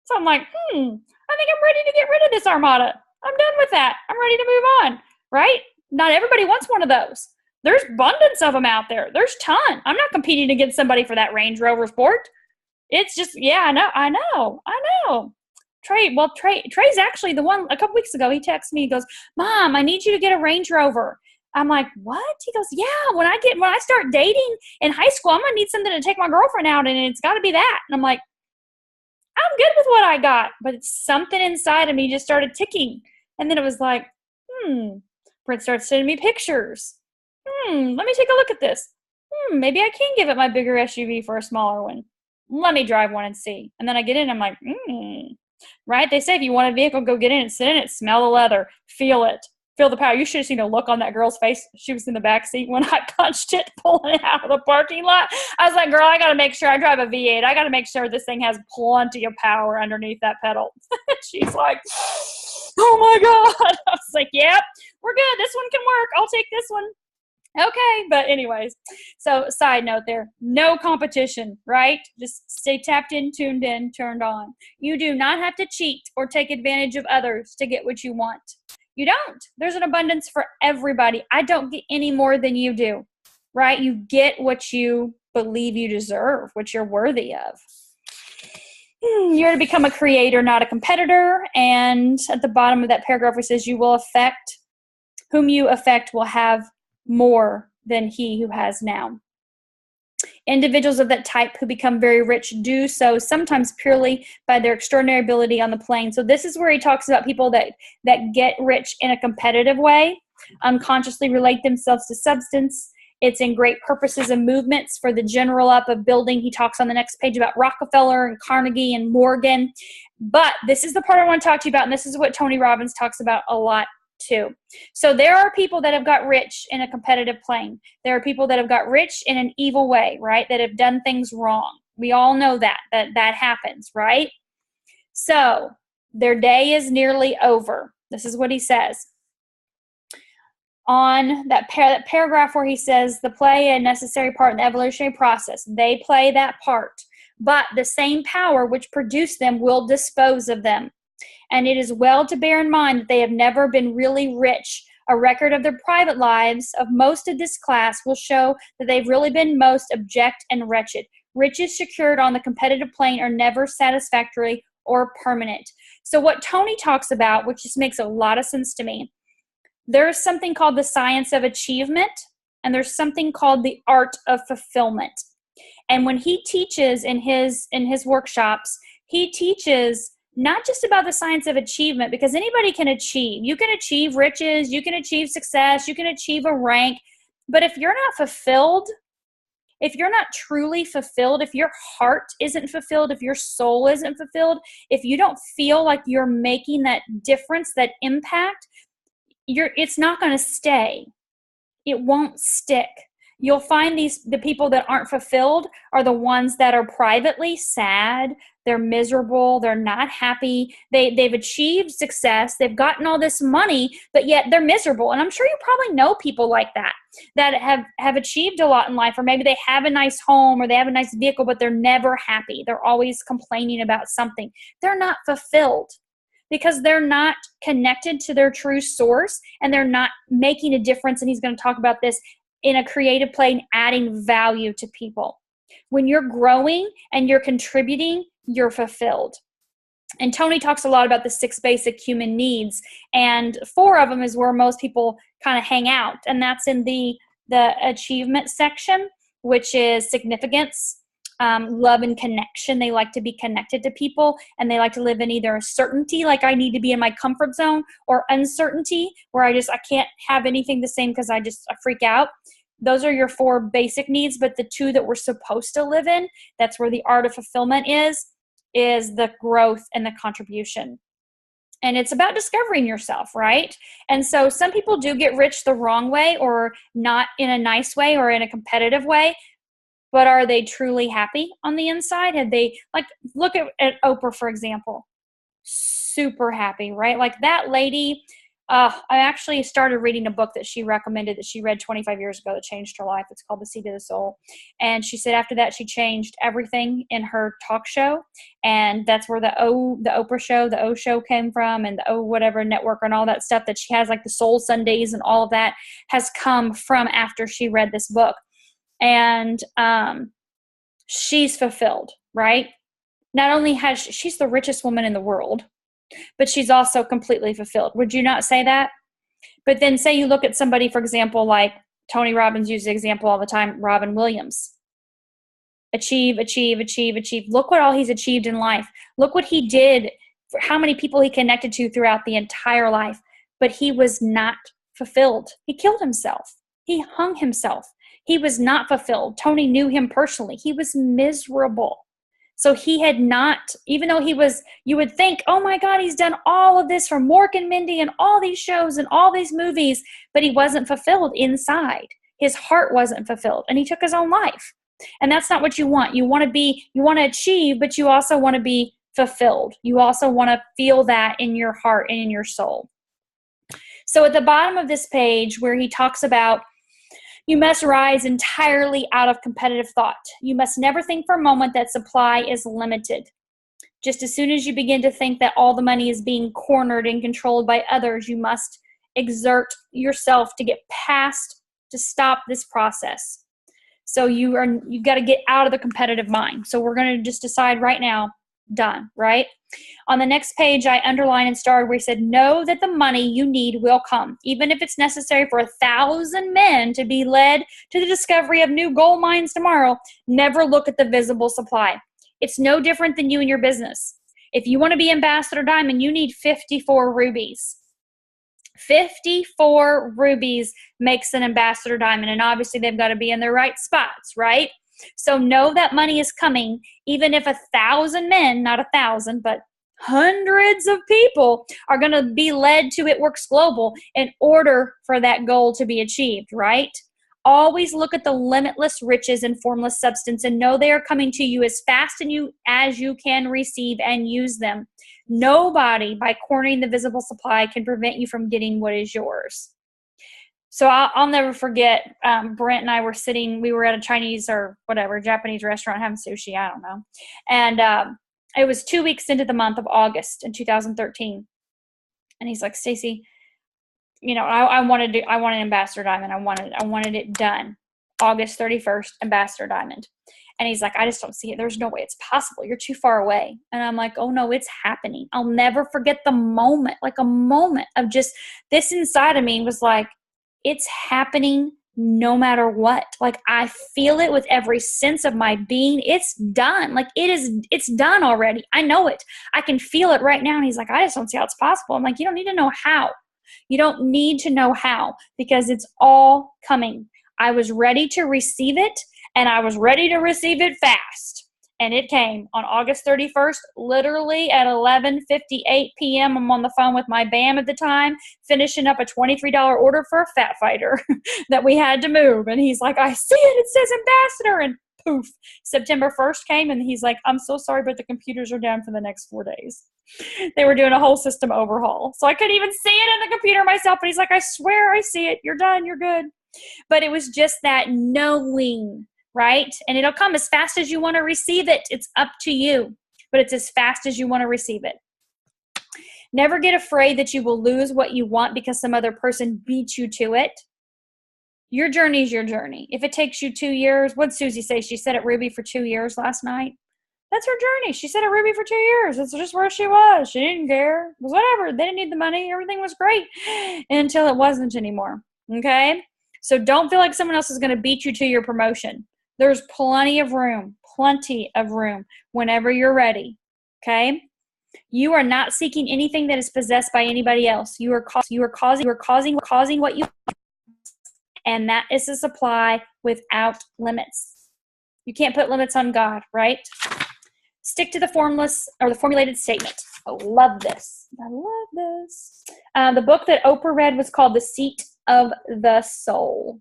So I'm like, I think I'm ready to get rid of this Armada. I'm done with that. I'm ready to move on, right? Not everybody wants one of those. There's abundance of them out there. There's ton. I'm not competing against somebody for that Range Rover Sport. It's just, I know. Trey's actually the one, a couple weeks ago, he texted me, he goes, Mom, I need you to get a Range Rover. I'm like, what? He goes, yeah, when I start dating in high school, I'm going to need something to take my girlfriend out, and it's got to be that. And I'm like, I'm good with what I got, but it's something inside of me just started ticking. And then it was like, Brent starts sending me pictures. Let me take a look at this. Maybe I can give it my bigger SUV for a smaller one. Let me drive one and see. And then I get in, I'm like, right? They say if you want a vehicle, go get in and sit in it, smell the leather, feel it, feel the power. You should have seen the look on that girl's face. She was in the back seat when I punched it, pulling it out of the parking lot. I was like, girl, I got to make sure I drive a V8. I got to make sure this thing has plenty of power underneath that pedal. She's like, oh my God. I was like, yep, we're good. This one can work. I'll take this one. Okay, but anyways, so side note there, no competition, right? Just stay tapped in, tuned in, turned on. You do not have to cheat or take advantage of others to get what you want. You don't. There's an abundance for everybody. I don't get any more than you do, right? You get what you believe you deserve, what you're worthy of. You're to become a creator, not a competitor. And at the bottom of that paragraph, it says, whom you affect will have more than he who has now. Individuals of that type who become very rich do so sometimes purely by their extraordinary ability on the plane. So this is where he talks about people that get rich in a competitive way, unconsciously relate themselves to substance. It's in great purposes and movements for the general up of building. He talks on the next page about Rockefeller and Carnegie and Morgan. But this is the part I want to talk to you about, and this is what Tony Robbins talks about a lot too. So there are people that have got rich in a competitive plane. There are people that have got rich in an evil way, right? That have done things wrong. We all know that happens, right? So their day is nearly over. This is what he says. On that paragraph where he says, the play a necessary part in the evolutionary process. They play that part. But the same power which produced them will dispose of them. And it is well to bear in mind that they have never been really rich. A record of their private lives of most of this class will show that they've really been most abject and wretched. Riches secured on the competitive plane are never satisfactory or permanent. So what Tony talks about, which just makes a lot of sense to me, there's something called the science of achievement, and there's something called the art of fulfillment. And when he teaches in his workshops, he teaches not just about the science of achievement, because anybody can achieve. You can achieve riches, you can achieve success, you can achieve a rank. But if you're not fulfilled, if you're not truly fulfilled, if your heart isn't fulfilled, if your soul isn't fulfilled, if you don't feel like you're making that difference, that impact, it's not going to stay. It won't stick. You'll find the people that aren't fulfilled are the ones that are privately sad. They're miserable. They're not happy. They've achieved success. They've gotten all this money, but yet they're miserable. And I'm sure you probably know people like that have achieved a lot in life, or maybe they have a nice home or they have a nice vehicle, but they're never happy. They're always complaining about something. They're not fulfilled because they're not connected to their true source, and they're not making a difference. And he's going to talk about this in a creative plane, adding value to people. When you're growing and you're contributing, you're fulfilled. And Tony talks a lot about the 6 basic human needs, and 4 of them is where most people kind of hang out. And that's in the achievement section, which is significance, love and connection. They like to be connected to people, and they like to live in either certainty, like I need to be in my comfort zone, or uncertainty, where I can't have anything the same because I freak out. Those are your 4 basic needs, but the 2 that we're supposed to live in, that's where the art of fulfillment is. is the growth and the contribution. And it's about discovering yourself, right? And so some people do get rich the wrong way, or not in a nice way or in a competitive way. But are they truly happy on the inside? Have they, like, look at Oprah, for example. Super happy, right? Like that lady, I actually started reading a book that she recommended that she read 25 years ago that changed her life. It's called The Seat of the Soul. And she said after that, she changed everything in her talk show. And that's where the Oprah show, the O show came from, and the O whatever network and all that stuff that she has, like the Soul Sundays and all of that, has come from after she read this book. And she's fulfilled, right? Not only has she's the richest woman in the world, but she's also completely fulfilled. Would you not say that? But then say you look at somebody, for example, like Tony Robbins uses the example all the time, Robin Williams. Achieve, achieve, achieve, achieve. Look what all he's achieved in life. Look what he did, for how many people he connected to throughout the entire life. But he was not fulfilled. He killed himself. He hung himself. He was not fulfilled. Tony knew him personally. He was miserable. So he had not, even though he was, you would think, oh my God, he's done all of this for Mork and Mindy and all these shows and all these movies, but he wasn't fulfilled inside. His heart wasn't fulfilled, and he took his own life. And that's not what you want. You want to achieve, but you also want to be fulfilled. You also want to feel that in your heart and in your soul. So at the bottom of this page where he talks about, you must rise entirely out of competitive thought. You must never think for a moment that supply is limited. Just as soon as you begin to think that all the money is being cornered and controlled by others, you must exert yourself to get past, to stop this process. So you got to get out of the competitive mind. So we're going to just decide right now, done, right? On the next page, I underlined and starred where he said, know that the money you need will come, even if it's necessary for 1,000 men to be led to the discovery of new gold mines tomorrow. Never look at the visible supply. It's no different than you and your business. If you want to be Ambassador Diamond, you need 54 rubies. 54 rubies makes an Ambassador Diamond, and obviously they've got to be in the right spots, right? So know that money is coming, even if 1,000 men, not 1,000, but hundreds of people are going to be led to It Works Global in order for that goal to be achieved, right? Always look at the limitless riches and formless substance and know they are coming to you as fast as you can receive and use them. Nobody, by cornering the visible supply, can prevent you from getting what is yours. So I'll never forget, Brent and I were we were at a Chinese or whatever, Japanese restaurant having sushi, I don't know. And it was 2 weeks into the month of August in 2013. And he's like, Stacey, you know, I wanted Ambassador Diamond. I wanted it done. August 31st, Ambassador Diamond. And he's like, I just don't see it. There's no way it's possible. You're too far away. And I'm like, oh no, it's happening. I'll never forget the moment, like a moment of just this inside of me was like, it's happening no matter what. Like I feel it with every sense of my being. It's done. Like it's done already. I know it. I can feel it right now. And he's like, I just don't see how it's possible. I'm like, you don't need to know how. You don't need to know how, because it's all coming. I was ready to receive it, and I was ready to receive it fast. And it came on August 31st, literally at 11:58 p.m. I'm on the phone with my BAM at the time, finishing up a $23 order for a fat fighter that we had to move. And he's like, I see it. It says Ambassador. And poof, September 1st came, and he's like, I'm so sorry, but the computers are down for the next 4 days. They were doing a whole system overhaul. So I couldn't even see it in the computer myself. But he's like, I swear I see it. You're done. You're good. But it was just that knowing, right? And it'll come as fast as you want to receive it. It's up to you, but it's as fast as you want to receive it. Never get afraid that you will lose what you want because some other person beat you to it. Your journey is your journey. If it takes you 2 years, what'd Susie say? She said at Ruby for 2 years last night. That's her journey. She said at Ruby for 2 years. That's just where she was. She didn't care. It was whatever. They didn't need the money. Everything was great until it wasn't anymore. Okay? So don't feel like someone else is going to beat you to your promotion. There's plenty of room whenever you're ready. Okay? You are not seeking anything that is possessed by anybody else. You are causing what you want. And that is a supply without limits. You can't put limits on God, right? Stick to the formless or the formulated statement. I love this. I love this. The book that Oprah read was called The Seat of the Soul.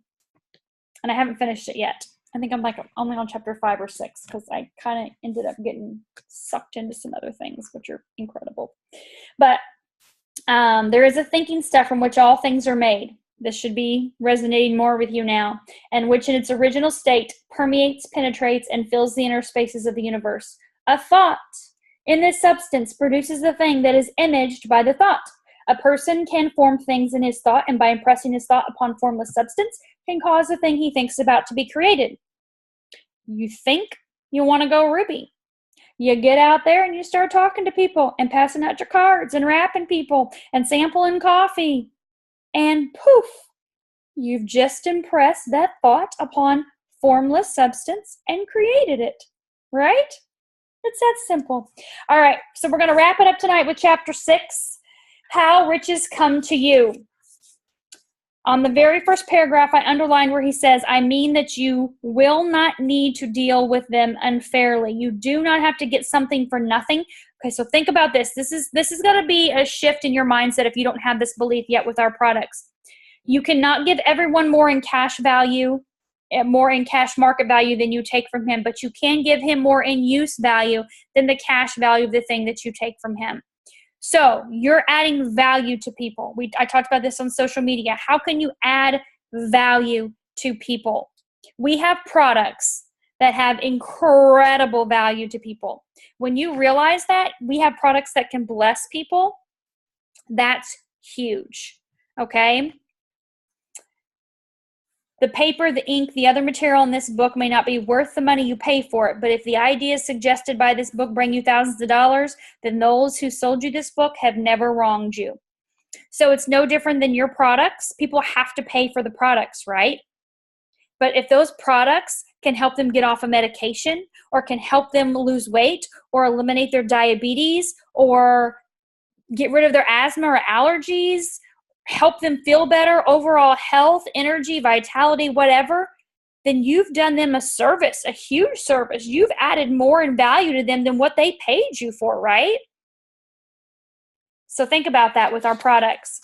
And I haven't finished it yet. I think I'm like only on chapter 5 or 6 because I kind of ended up getting sucked into some other things, which are incredible. But there is a thinking stuff from which all things are made. This should be resonating more with you now, and which in its original state permeates, penetrates, and fills the inner spaces of the universe. A thought in this substance produces the thing that is imaged by the thought. A person can form things in his thought, and by impressing his thought upon formless substance, can cause the thing he thinks about to be created. You think you want to go Ruby. You get out there and you start talking to people and passing out your cards and rapping people and sampling coffee. And poof, you've just impressed that thought upon formless substance and created it, right? It's that simple. All right, so we're going to wrap it up tonight with chapter 6, How Riches Come to You. On the very first paragraph, I underlined where he says, I mean that you will not need to deal with them unfairly. You do not have to get something for nothing. Okay, so think about this. This is going to be a shift in your mindset if you don't have this belief yet with our products. You cannot give everyone more in cash value, more in cash market value than you take from him, but you can give him more in use value than the cash value of the thing that you take from him. So you're adding value to people. I talked about this on social media. How can you add value to people? We have products that have incredible value to people. When you realize that we have products that can bless people, that's huge, okay? The paper, the ink, the other material in this book may not be worth the money you pay for it, but if the ideas suggested by this book bring you thousands of dollars, then those who sold you this book have never wronged you. So it's no different than your products. People have to pay for the products, right? But if those products can help them get off a medication or can help them lose weight or eliminate their diabetes or get rid of their asthma or allergies, help them feel better, overall health, energy, vitality, whatever, then you've done them a service, a huge service. You've added more in value to them than what they paid you for, right? So think about that with our products.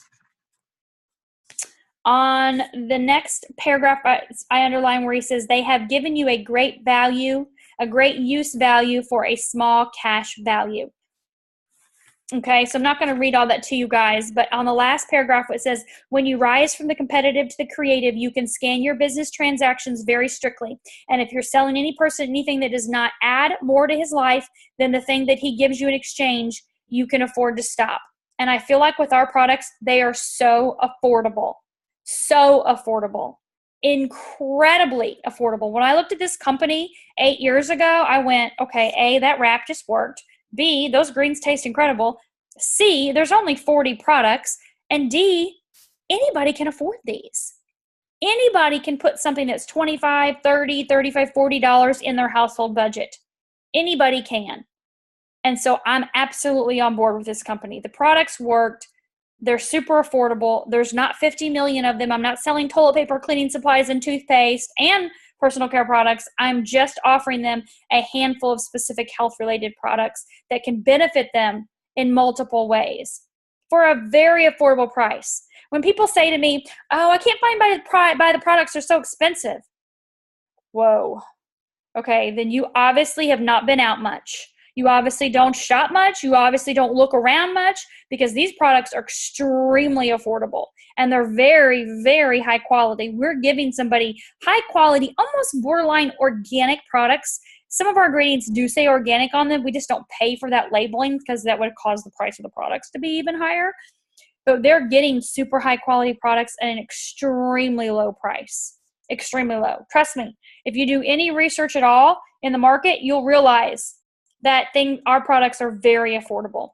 On the next paragraph, I underline where he says, they have given you a great value, a great use value for a small cash value. Okay, so I'm not going to read all that to you guys, but on the last paragraph it says, when you rise from the competitive to the creative, you can scan your business transactions very strictly. And if you're selling any person anything that does not add more to his life than the thing that he gives you in exchange, you can afford to stop. And I feel like with our products, they are so affordable. So affordable. Incredibly affordable. When I looked at this company 8 years ago, I went, okay, A, that wrap just worked. B, those greens taste incredible. C, there's only 40 products. And D, anybody can afford these. Anybody can put something that's $25, $30, $35, $40 in their household budget. Anybody can. And so I'm absolutely on board with this company. The products worked. They're super affordable. There's not 50 million of them. I'm not selling toilet paper, cleaning supplies, and toothpaste, and personal care products. I'm just offering them a handful of specific health-related products that can benefit them in multiple ways for a very affordable price. When people say to me, oh, I can't buy the products, they're so expensive. Whoa. Okay, then you obviously have not been out much. You obviously don't shop much. You obviously don't look around much, because these products are extremely affordable and they're very, very high quality. We're giving somebody high quality, almost borderline organic products. Some of our ingredients do say organic on them. We just don't pay for that labeling because that would cause the price of the products to be even higher. But they're getting super high quality products at an extremely low price. Extremely low. Trust me, if you do any research at all in the market, you'll realize that our products are very affordable.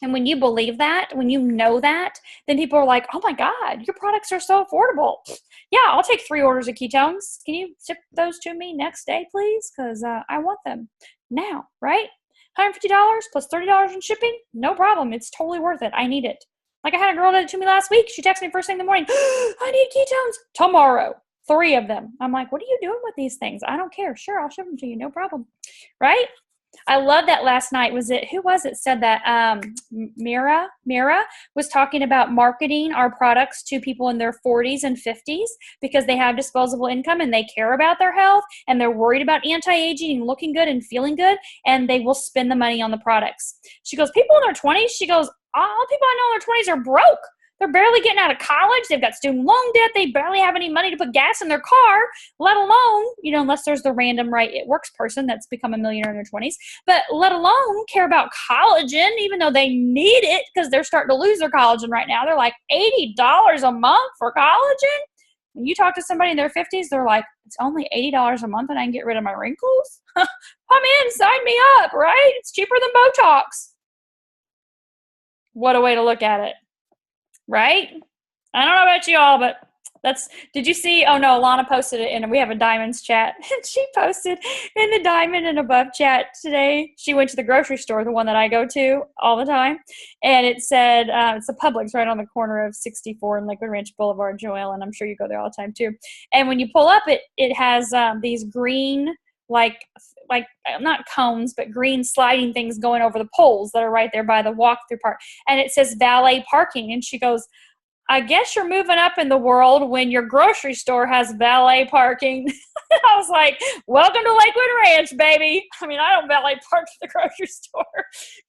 And when you believe that, when you know that, then people are like, oh my God, your products are so affordable. Yeah, I'll take 3 orders of ketones. Can you ship those to me next day, please? Because I want them now, right? $150 plus $30 in shipping? No problem. It's totally worth it. I need it. Like I had a girl that did it to me last week. She texted me first thing in the morning. I need ketones tomorrow. 3 of them. I'm like, what are you doing with these things? I don't care. Sure, I'll ship them to you. No problem. Right? I love that last night. Who was it said that? Mira was talking about marketing our products to people in their 40s and 50s because they have disposable income and they care about their health and they're worried about anti-aging and looking good and feeling good, and they will spend the money on the products. She goes, people in their 20s, she goes, all people I know in their 20s are broke. They're barely getting out of college. They've got student loan debt. They barely have any money to put gas in their car, let alone, unless there's the random right it works person that's become a millionaire in their 20s, but let alone care about collagen, even though they need it because they're starting to lose their collagen right now. They're like $80 a month for collagen. When you talk to somebody in their 50s, they're like, it's only $80 a month and I can get rid of my wrinkles? Come in, sign me up, right? It's cheaper than Botox. What a way to look at it. Right? I don't know about you all, but did you see? Oh no, Lana posted it and we have a diamonds chat. And she posted in the diamond and above chat today. She went to the grocery store, the one that I go to all the time. And it said, it's a Publix right on the corner of 64 and Liquid Ranch Boulevard, Joelle. And I'm sure you go there all the time too. And when you pull up, it has these green, like not cones, but green sliding things going over the poles that are right there by the walk-through part. And it says valet parking. And she goes, I guess you're moving up in the world when your grocery store has valet parking. I was like, welcome to Lakewood Ranch, baby. I mean, I don't valet park at the grocery store,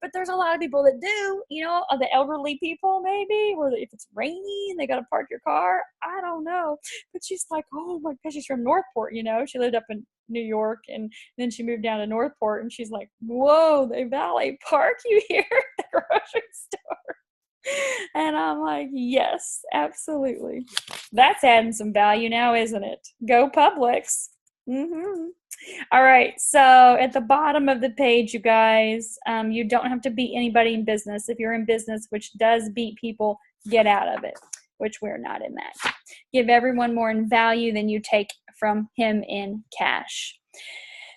but there's a lot of people that do, the elderly people maybe, or if it's rainy and they got to park your car. I don't know. But she's like, oh my gosh, she's from Northport, She lived up in New York and then she moved down to Northport and she's like, whoa, they valet park you here at the grocery store. And I'm like, yes, absolutely. That's adding some value now, isn't it? Go Publix. All right. So at the bottom of the page, you guys, you don't have to beat anybody in business. If you're in business, which does beat people, get out of it, which we're not in that. Give everyone more in value than you take from him in cash.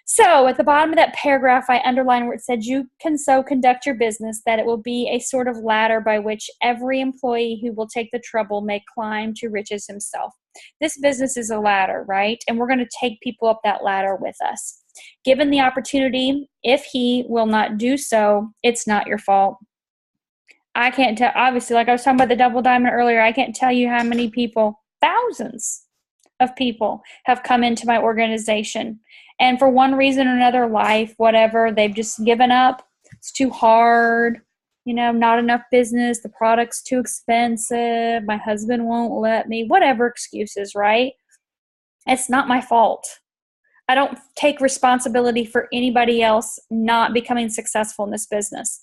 So at the bottom of that paragraph, I underlined where it said, you can so conduct your business that it will be a sort of ladder by which every employee who will take the trouble may climb to riches himself. This business is a ladder, right? And we're going to take people up that ladder with us. Given the opportunity, if he will not do so, it's not your fault. I can't tell, obviously, like I was talking about the double diamond earlier, I can't tell you how many people, thousands of people have come into my organization. And for one reason or another, life, whatever, they've just given up. It's too hard, not enough business. The product's too expensive. My husband won't let me, whatever excuses, right? It's not my fault. I don't take responsibility for anybody else not becoming successful in this business.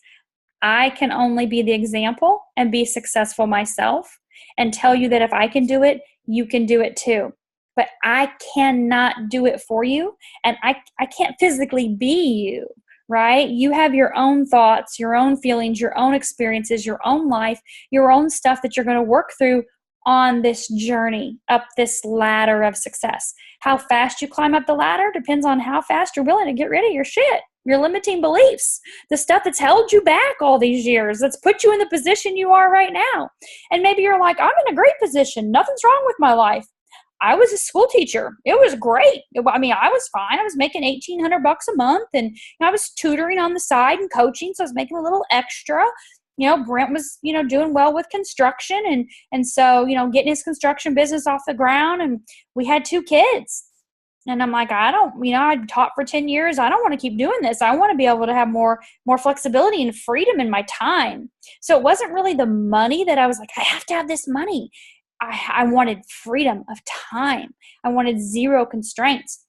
I can only be the example and be successful myself and tell you that if I can do it, you can do it too. But I cannot do it for you, and I can't physically be you, right? You have your own thoughts, your own feelings, your own experiences, your own life, your own stuff that you're going to work through on this journey up this ladder of success. How fast you climb up the ladder depends on how fast you're willing to get rid of your shit, your limiting beliefs, the stuff that's held you back all these years, that's put you in the position you are right now. And maybe you're like, I'm in a great position. Nothing's wrong with my life. I was a school teacher. It was great. I mean, I was fine. I was making $1,800 a month, and I was tutoring on the side and coaching, so I was making a little extra. Brent was, doing well with construction, and so, getting his construction business off the ground, and we had 2 kids. And I'm like, I taught for 10 years. I don't want to keep doing this. I want to be able to have more flexibility and freedom in my time. So it wasn't really the money that I was like, I have to have this money. I wanted freedom of time. I wanted zero constraints.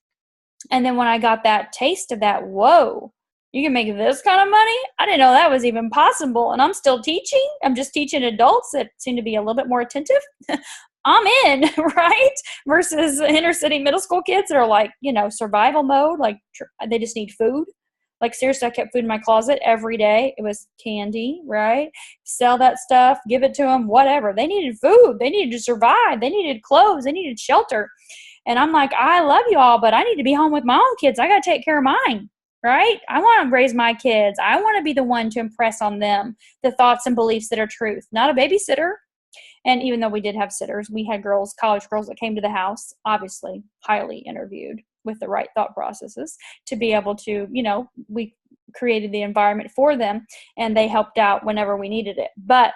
And then when I got that taste of that, whoa, you can make this kind of money? I didn't know that was even possible. And I'm still teaching. I'm just teaching adults that seem to be a little bit more attentive. I'm in, right? Versus inner city middle school kids that are like, survival mode. Like they just need food. Like seriously, I kept food in my closet every day. It was candy, right? Sell that stuff, give it to them, whatever. They needed food. They needed to survive. They needed clothes. They needed shelter. And I'm like, I love you all, but I need to be home with my own kids. I got to take care of mine, right? I want to raise my kids. I want to be the one to impress on them the thoughts and beliefs that are truth, not a babysitter. And even though we did have sitters, we had college girls that came to the house, obviously highly interviewed with the right thought processes to be able to, we created the environment for them, and they helped out whenever we needed it. But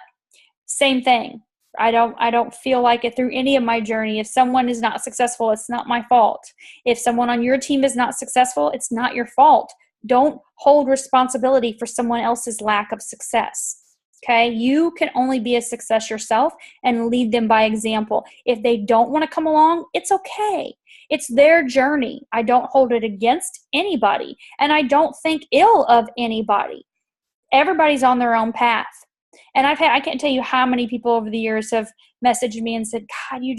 same thing. I don't feel like it through any of my journey. If someone is not successful, it's not my fault. If someone on your team is not successful, it's not your fault. Don't hold responsibility for someone else's lack of success. Okay? You can only be a success yourself and lead them by example. If they don't want to come along, it's okay. It's their journey. I don't hold it against anybody, and I don't think ill of anybody. Everybody's on their own path. And I can't tell you how many people over the years have messaged me and said, God, you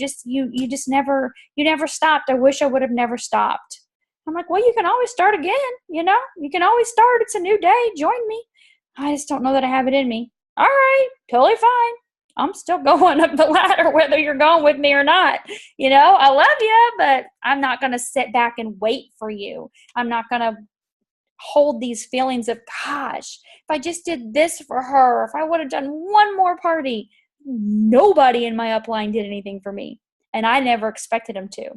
never stopped. I wish I would have never stopped. I'm like, well, you can always start again. You can always start. It's a new day. Join me. I just don't know that I have it in me. All right. Totally fine. I'm still going up the ladder, whether you're going with me or not. I love you, but I'm not going to sit back and wait for you. I'm not going to hold these feelings of, gosh, if I just did this for her, if I would have done one more party. Nobody in my upline did anything for me, and I never expected them to,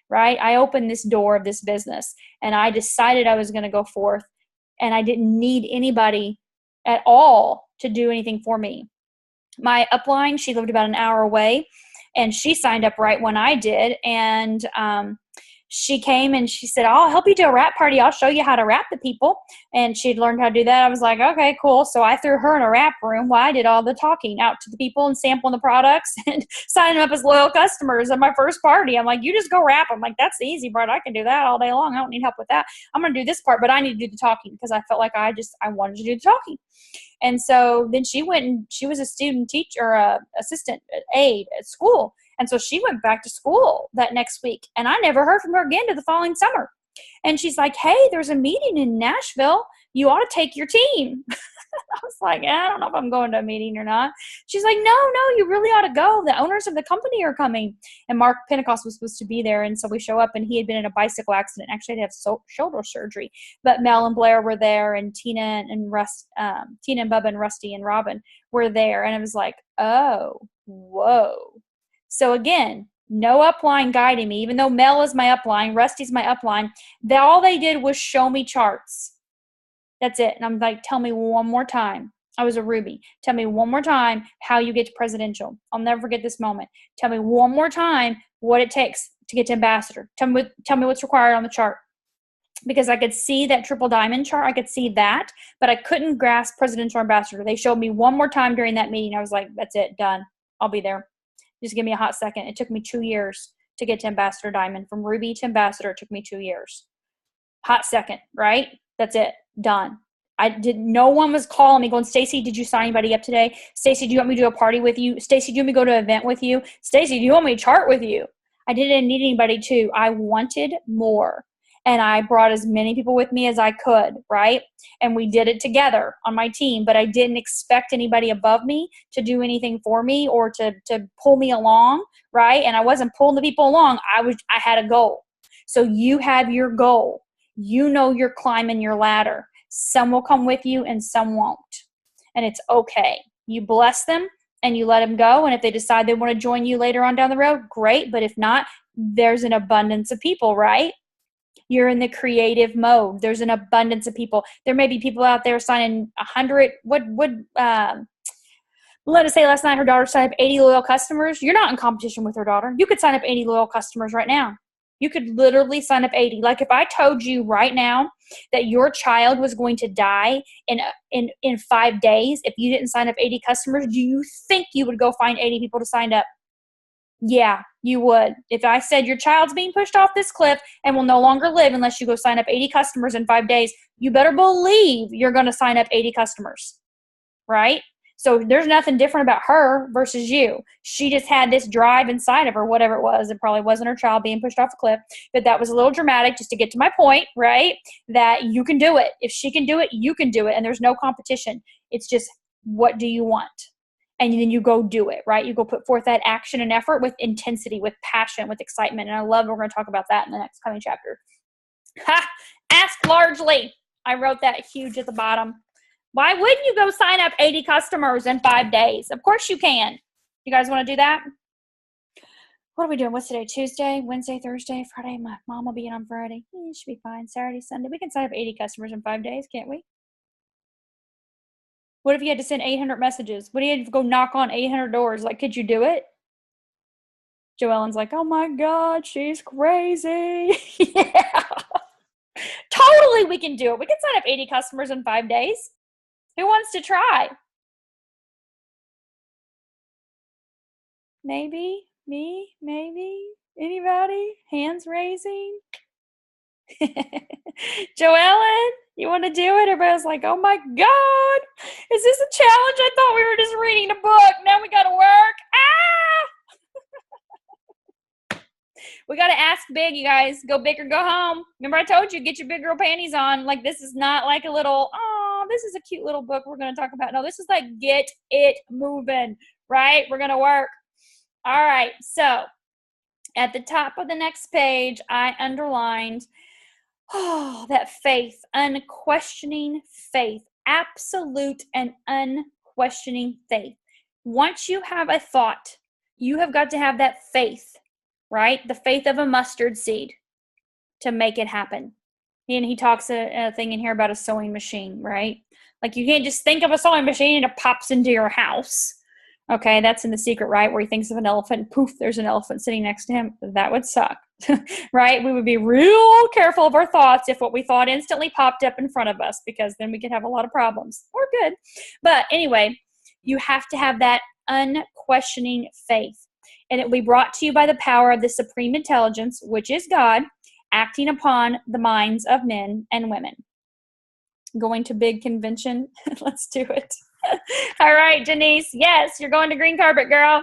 right? I opened this door of this business, and I decided I was going to go forth, and I didn't need anybody at all to do anything for me. My upline, she lived about an hour away, and she signed up right when I did, and she came and she said, I'll help you do a wrap party. I'll show you how to wrap the people. And she'd learned how to do that. I was like, okay, cool. So I threw her in a wrap room while I did all the talking out to the people and sampling the products and signing them up as loyal customers at my first party. I'm like, you just go wrap them. Like, that's the easy part. I can do that all day long. I don't need help with that. I'm going to do this part, but I need to do the talking because I felt like I wanted to do the talking. And so then she went and she was a student teacher or assistant aide at school. And so she went back to school that next week, and I never heard from her again to the following summer. And she's like, hey, there's a meeting in Nashville. You ought to take your team. I was like, I don't know if I'm going to a meeting or not. She's like, no, you really ought to go. The owners of the company are coming. And Mark Pentecost was supposed to be there. And so we show up, and he had been in a bicycle accident, actually had to have shoulder surgery. But Mel and Blair were there, and Tina and Bubba and Rusty and Robin were there. And it was like, oh, whoa. So again, no upline guiding me, even though Mel is my upline, Rusty's my upline. All they did was show me charts. That's it. And I'm like, tell me one more time. I was a Ruby. Tell me one more time how you get to presidential. I'll never forget this moment. Tell me one more time what it takes to get to ambassador. Tell me what's required on the chart. Because I could see that triple diamond chart. I could see that, but I couldn't grasp presidential ambassador. They showed me one more time during that meeting. I was like, that's it. Done. I'll be there. Just give me a hot second. It took me 2 years to get to ambassador diamond. From Ruby to ambassador, it took me 2 years. Hot second, right? That's it. Done. No one was calling me going, Stacy, did you sign anybody up today? Stacy, do you want me to do a party with you? Stacy, do you want me to go to an event with you? Stacy, do you want me to chart with you? I didn't need anybody to. I wanted more. And I brought as many people with me as I could, right? And we did it together on my team, but I didn't expect anybody above me to do anything for me or to pull me along, right? And I wasn't pulling the people along. I had a goal. So you have your goal. You know you're climbing your ladder. Some will come with you and some won't. And it's okay. You bless them and you let them go. And if they decide they want to join you later on down the road, great. But if not, there's an abundance of people, right? You're in the creative mode. There's an abundance of people. There may be people out there signing 100. Let us say last night her daughter signed up 80 loyal customers. You're not in competition with her daughter. You could sign up 80 loyal customers right now. You could literally sign up 80. Like if I told you right now that your child was going to die in 5 days if you didn't sign up 80 customers, do you think you would go find 80 people to sign up? Yeah, you would. If I said your child's being pushed off this cliff and will no longer live unless you go sign up 80 customers in 5 days, you better believe you're going to sign up 80 customers, right? So there's nothing different about her versus you. She just had this drive inside of her, whatever it was. It probably wasn't her child being pushed off a cliff, but that was a little dramatic just to get to my point, right? That you can do it. If she can do it, you can do it. And there's no competition. It's just, what do you want? And then you go do it, right? You go put forth that action and effort with intensity, with passion, with excitement. And I love, we're going to talk about that in the next coming chapter. Ask largely. I wrote that huge at the bottom. Why wouldn't you go sign up 80 customers in 5 days? Of course you can. You guys want to do that? What are we doing? What's today? Tuesday, Wednesday, Thursday, Friday. My mom will be in on Friday. It should be fine. Saturday, Sunday. We can sign up 80 customers in 5 days, can't we? What if you had to send 800 messages? What if you had to go knock on 800 doors? Like, could you do it? Joellen's like, oh my God, she's crazy. Yeah, totally we can do it. We can sign up 80 customers in 5 days. Who wants to try? Maybe, me, maybe, anybody? Hands raising. Joellen, you want to do it? Everybody's like, oh my God, is this a challenge? I thought we were just reading a book. Now we got to work. We got to ask big, you guys. Go big or go home. Remember I told you, get your big girl panties on. Like, this is not like a little, oh, this is a cute little book we're going to talk about. No, this is like, get it moving, right? We're going to work. All right. So at the top of the next page, I underlined, that faith, unquestioning faith, absolute and unquestioning faith. Once you have a thought, you have got to have that faith, right? The faith of a mustard seed to make it happen. And he talks a thing in here about a sewing machine, right? Like, you can't just think of a sewing machine and it pops into your house. Okay, that's in The Secret, right? Where he thinks of an elephant, poof, there's an elephant sitting next to him. That would suck, right? We would be real careful of our thoughts if what we thought instantly popped up in front of us, because then we could have a lot of problems, or good. But anyway, you have to have that unquestioning faith. And it will be brought to you by the power of the supreme intelligence, which is God, acting upon the minds of men and women. Going to big convention? Let's do it. All right, Denise. Yes, you're going to green carpet, girl.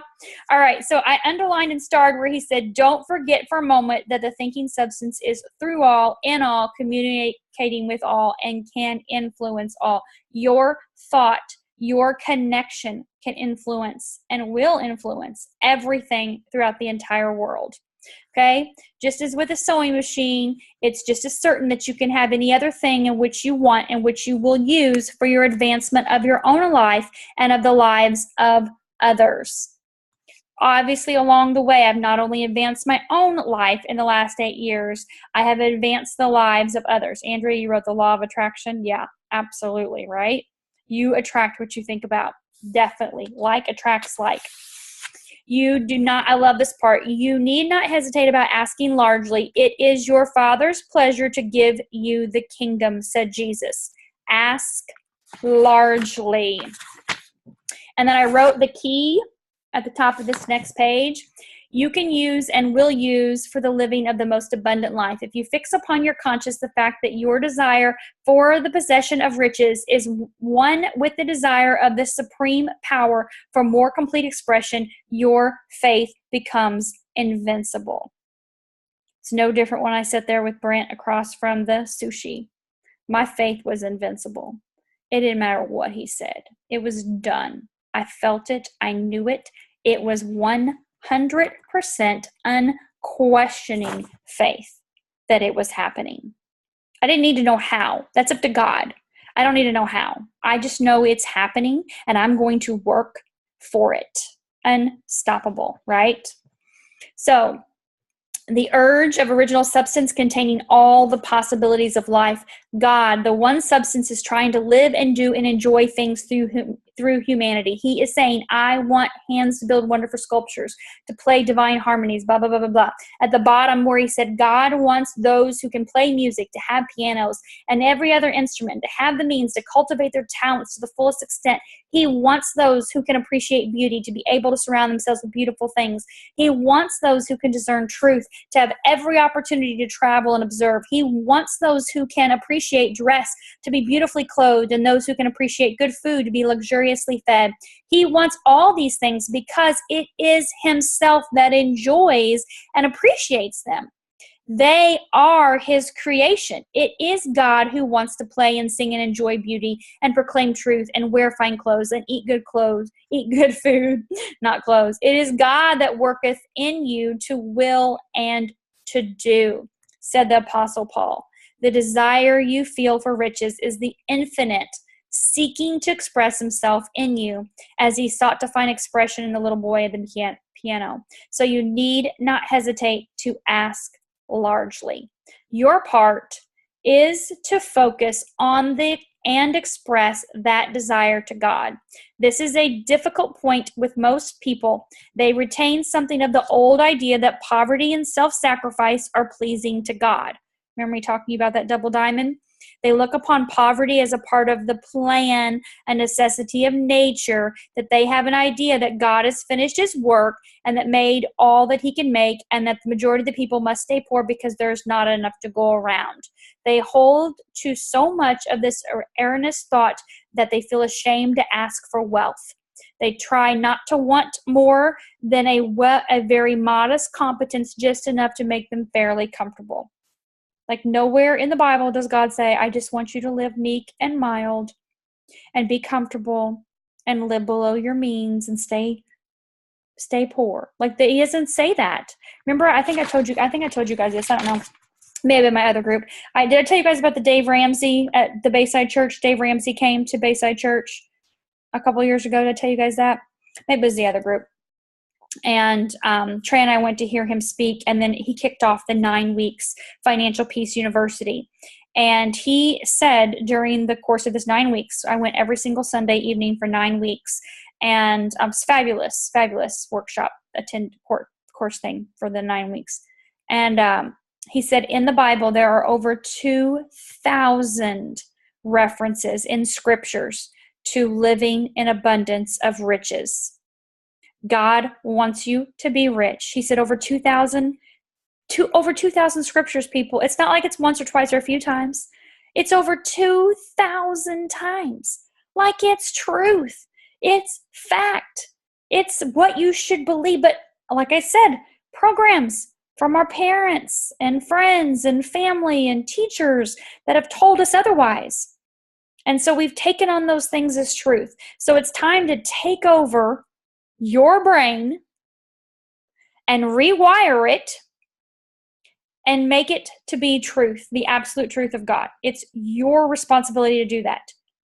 All right, so I underlined and starred where he said, don't forget for a moment that the thinking substance is through all, in all, communicating with all, and can influence all. Your thought, your connection can influence and will influence everything throughout the entire world. Okay, just as with a sewing machine, it's just as certain that you can have any other thing in which you want and which you will use for your advancement of your own life and of the lives of others. Obviously, along the way, I've not only advanced my own life in the last 8 years, I have advanced the lives of others. Andrea, you wrote The Law of Attraction? Yeah, absolutely, right? You attract what you think about. Definitely. Like attracts like. You do not, I love this part, you need not hesitate about asking largely. It is your Father's pleasure to give you the kingdom, said Jesus. Ask largely. And then I wrote the key at the top of this next page. You can use and will use for the living of the most abundant life. If you fix upon your conscience the fact that your desire for the possession of riches is one with the desire of the supreme power for more complete expression, your faith becomes invincible. It's no different when I sat there with Brent across from the sushi. My faith was invincible. It didn't matter what he said. It was done. I felt it. I knew it. It was 100% unquestioning faith that it was happening. I didn't need to know how. That's up to God. I don't need to know how. I just know it's happening and I'm going to work for it. Unstoppable, right? So, the urge of original substance containing all the possibilities of life. God, the one substance, is trying to live and do and enjoy things through humanity. He is saying, I want hands to build wonderful sculptures, to play divine harmonies, blah, blah, blah, blah, blah. At the bottom where he said, God wants those who can play music, to have pianos and every other instrument, to have the means to cultivate their talents to the fullest extent. He wants those who can appreciate beauty to be able to surround themselves with beautiful things. He wants those who can discern truth to have every opportunity to travel and observe. He wants those who can appreciate dress to be beautifully clothed, and those who can appreciate good food to be luxuriously fed. He wants all these things because it is himself that enjoys and appreciates them. They are his creation. It is God who wants to play and sing and enjoy beauty and proclaim truth and wear fine clothes and eat good food, not clothes. It is God that worketh in you to will and to do, said the Apostle Paul. The desire you feel for riches is the infinite seeking to express himself in you, as he sought to find expression in the little boy at the piano. So you need not hesitate to ask largely. Your part is to focus on and express that desire to God. This is a difficult point with most people. They retain something of the old idea that poverty and self-sacrifice are pleasing to God. Remember me talking about that double diamond? They look upon poverty as a part of the plan, a necessity of nature, that they have an idea that God has finished his work and that made all that he can make, and that the majority of the people must stay poor because there's not enough to go around. They hold to so much of this erroneous thought that they feel ashamed to ask for wealth. They try not to want more than a very modest competence, just enough to make them fairly comfortable. Like nowhere in the Bible does God say, I just want you to live meek and mild and be comfortable and live below your means and stay poor. Like he doesn't say that. Remember, I think I told you guys this. I don't know. Maybe in my other group. Did I tell you guys about the Dave Ramsey at the Bayside Church? Dave Ramsey came to Bayside Church a couple years ago. Did I tell you guys that? Maybe it was the other group. And Trey and I went to hear him speak, and then he kicked off the 9 weeks Financial Peace University. And he said during the course of this 9 weeks, I went every single Sunday evening for 9 weeks, and it's fabulous workshop, course thing for the 9 weeks. And he said in the Bible there are over 2,000 references in scriptures to living in abundance of riches. God wants you to be rich. He said over 2,000 scriptures, people. It's not like it's once or twice or a few times. It's over 2,000 times. Like it's truth. It's fact. It's what you should believe. But like I said, programs from our parents and friends and family and teachers that have told us otherwise. And so we've taken on those things as truth. So it's time to take over your brain and rewire it and make it to be truth, the absolute truth of God. It's your responsibility to do that.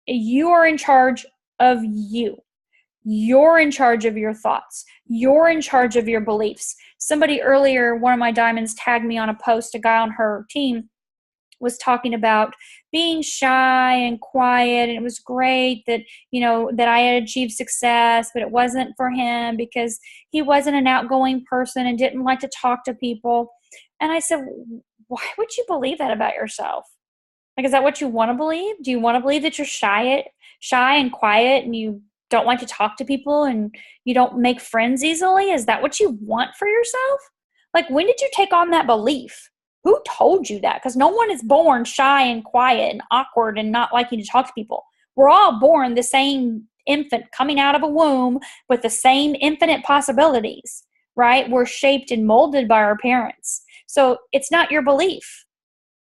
You are in charge of you. You're in charge of your thoughts. You're in charge of your beliefs. Somebody earlier, one of my diamonds, tagged me on a post. A guy on her team was talking about being shy and quiet, and it was great that, that I had achieved success, but it wasn't for him because he wasn't an outgoing person and didn't like to talk to people. And I said, why would you believe that about yourself? Like, is that what you want to believe? Do you want to believe that you're shy and quiet and you don't like to talk to people and you don't make friends easily? Is that what you want for yourself? Like, when did you take on that belief? Who told you that? Because no one is born shy and quiet and awkward and not liking to talk to people. We're all born the same infant coming out of a womb with the same infinite possibilities, right? We're shaped and molded by our parents. So it's not your belief.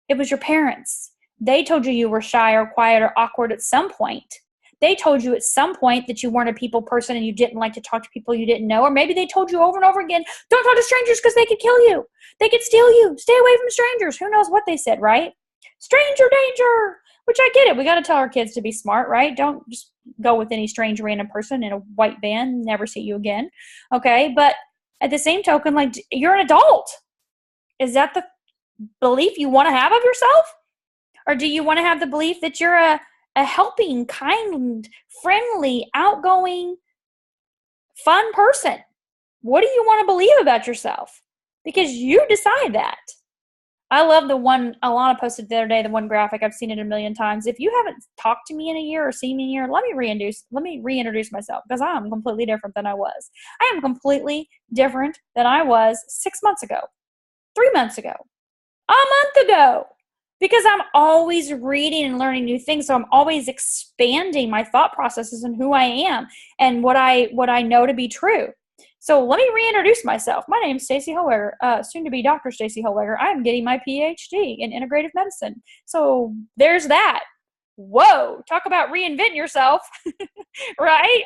It was your parents. They told you were shy or quiet or awkward at some point. They told you at some point that you weren't a people person and you didn't like to talk to people you didn't know. Or maybe they told you over and over again, don't talk to strangers because they could kill you. They could steal you. Stay away from strangers. Who knows what they said, right? Stranger danger, which I get it. We got to tell our kids to be smart, right? Don't just go with any strange random person in a white van, never see you again. Okay, but at the same token, like, you're an adult. Is that the belief you want to have of yourself? Or do you want to have the belief that you're a helping, kind, friendly, outgoing, fun person? What do you want to believe about yourself? Because you decide that. I love the one Alana posted the other day, the one graphic. I've seen it a million times. If you haven't talked to me in a year or seen me in a year, let me reintroduce myself, because I am completely different than I was. I am completely different than I was 6 months ago, 3 months ago, a month ago. Because I'm always reading and learning new things. So I'm always expanding my thought processes and who I am and what I know to be true. So let me reintroduce myself. My name is Stacey Howeger, soon to be Dr. Stacey Howeger. I'm getting my PhD in integrative medicine. So there's that. Whoa, talk about reinventing yourself, right?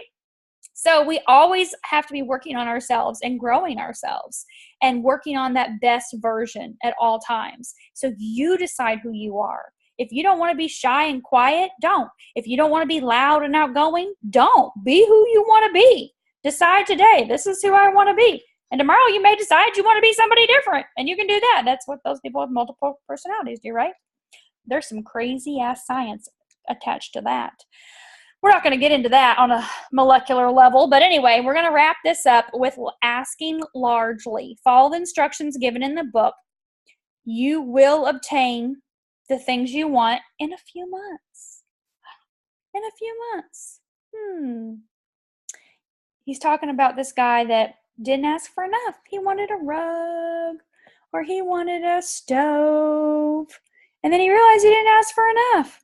So we always have to be working on ourselves and growing ourselves and working on that best version at all times. So you decide who you are. If you don't want to be shy and quiet, don't. If you don't want to be loud and outgoing, don't. Be who you want to be. Decide today, this is who I want to be. And tomorrow you may decide you want to be somebody different, and you can do that. That's what those people with multiple personalities do, right? There's some crazy ass science attached to that. We're not going to get into that on a molecular level, but anyway, we're going to wrap this up with asking largely. Follow the instructions given in the book. You will obtain the things you want in a few months. In a few months. He's talking about this guy that didn't ask for enough. He wanted a rug, or he wanted a stove, and then he realized he didn't ask for enough.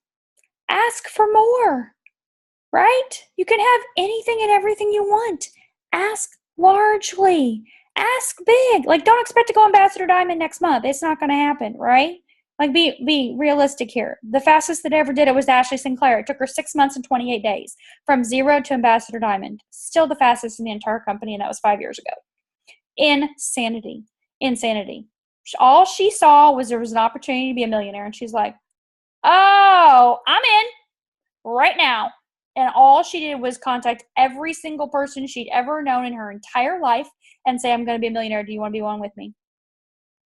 Ask for more, right? You can have anything and everything you want. Ask largely. Ask big. Like, don't expect to go Ambassador Diamond next month. It's not going to happen, right? Like, be realistic here. The fastest that ever did it was Ashley Sinclair. It took her 6 months and 28 days from 0 to Ambassador Diamond. Still the fastest in the entire company, and that was 5 years ago. Insanity. All she saw was there was an opportunity to be a millionaire, and she's like, oh, I'm in right now. And all she did was contact every single person she'd ever known in her entire life and say, I'm going to be a millionaire. Do you want to be one with me?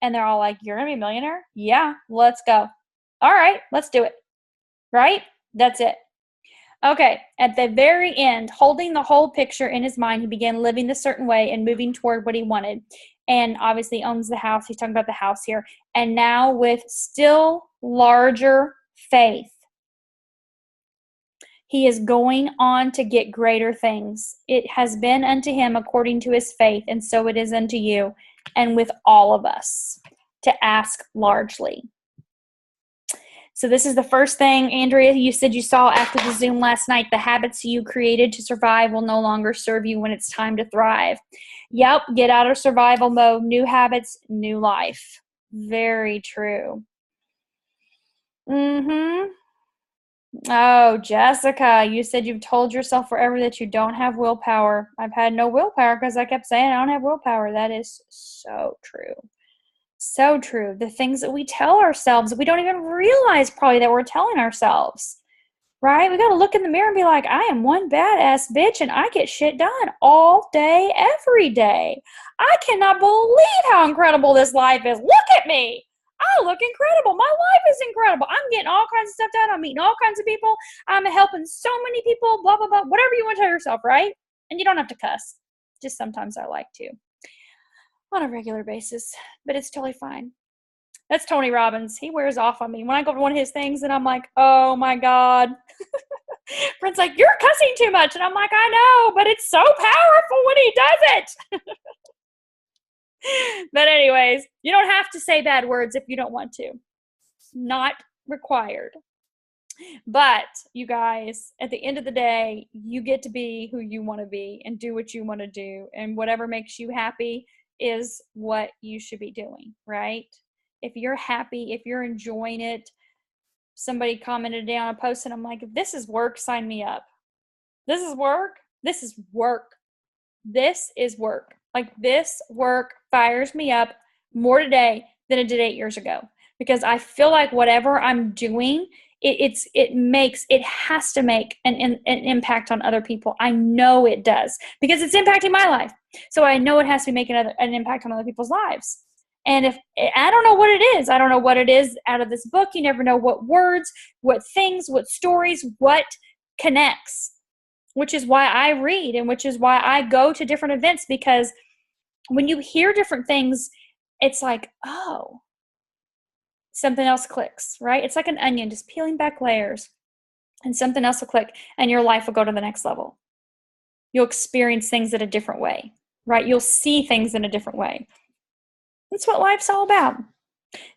And they're all like, you're going to be a millionaire? Yeah, let's go. All right, let's do it. Right? That's it. Okay, at the very end, holding the whole picture in his mind, he began living the certain way and moving toward what he wanted. And obviously owns the house. He's talking about the house here. And now with still larger faith, he is going on to get greater things. It has been unto him according to his faith, and so it is unto you, and with all of us, to ask largely. So this is the first thing, Andrea, you said you saw after the Zoom last night. The habits you created to survive will no longer serve you when it's time to thrive. Yep, get out of survival mode. New habits, new life. Very true. Oh, Jessica, you said you've told yourself forever that you don't have willpower. I've had no willpower because I kept saying I don't have willpower. That is so true. So true. The things that we tell ourselves, we don't even realize probably that we're telling ourselves, right? We got to look in the mirror and be like, I am one badass bitch and I get shit done all day, every day. I cannot believe how incredible this life is. Look at me. I look incredible. My life is incredible. I'm getting all kinds of stuff done. I'm meeting all kinds of people. I'm helping so many people, blah, blah, blah, whatever you want to tell yourself, right? And you don't have to cuss. Just sometimes I like to on a regular basis, but it's totally fine. That's Tony Robbins. He wears off on me. When I go to one of his things and I'm like, oh my God. Brent's like, you're cussing too much. And I'm like, I know, but it's so powerful when he does it. But anyways, you don't have to say bad words if you don't want to. Not required. But you guys, at the end of the day, you get to be who you want to be and do what you want to do. And whatever makes you happy is what you should be doing, right? If you're happy, if you're enjoying it, somebody commented down a post and I'm like, if this is work, sign me up. This is work. This is work. This is work. Like, this work fires me up more today than it did 8 years ago, because I feel like whatever I'm doing, it has to make an impact on other people. I know it does because it's impacting my life. So I know it has to be making an impact on other people's lives. And if I don't know what it is, I don't know what it is out of this book. You never know what words, what things, what stories, what connects, which is why I read and which is why I go to different events, because when you hear different things, it's like, oh, something else clicks, right? It's like an onion, just peeling back layers, and something else will click and your life will go to the next level. You'll experience things in a different way, right? You'll see things in a different way. That's what life's all about.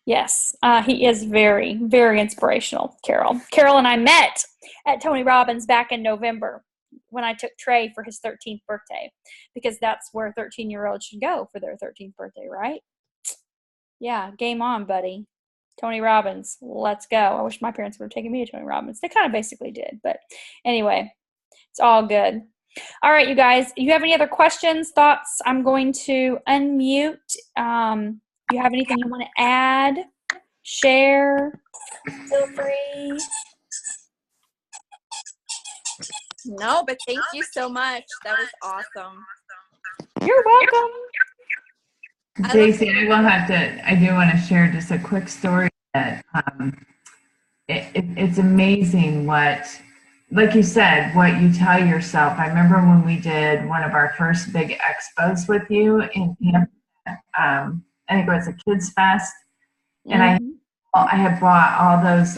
Yes, he is very, very inspirational, Carol. Carol and I met at Tony Robbins back in November when I took Trey for his 13th birthday, because that's where 13-year-olds should go for their 13th birthday, right? Yeah, game on, buddy. Tony Robbins, let's go. I wish my parents would have taken me to Tony Robbins. They kind of basically did, but anyway, it's all good. All right, you guys, you have any other questions, thoughts? I'm going to unmute. You have anything you want to add, share, feel free. No, but thank you so much. That was awesome. You're welcome. JC, I do want to share just a quick story that it's amazing what, like you said, what you tell yourself. I remember when we did one of our first big expos with you in camp. I think it was a kids fest, and I had bought all those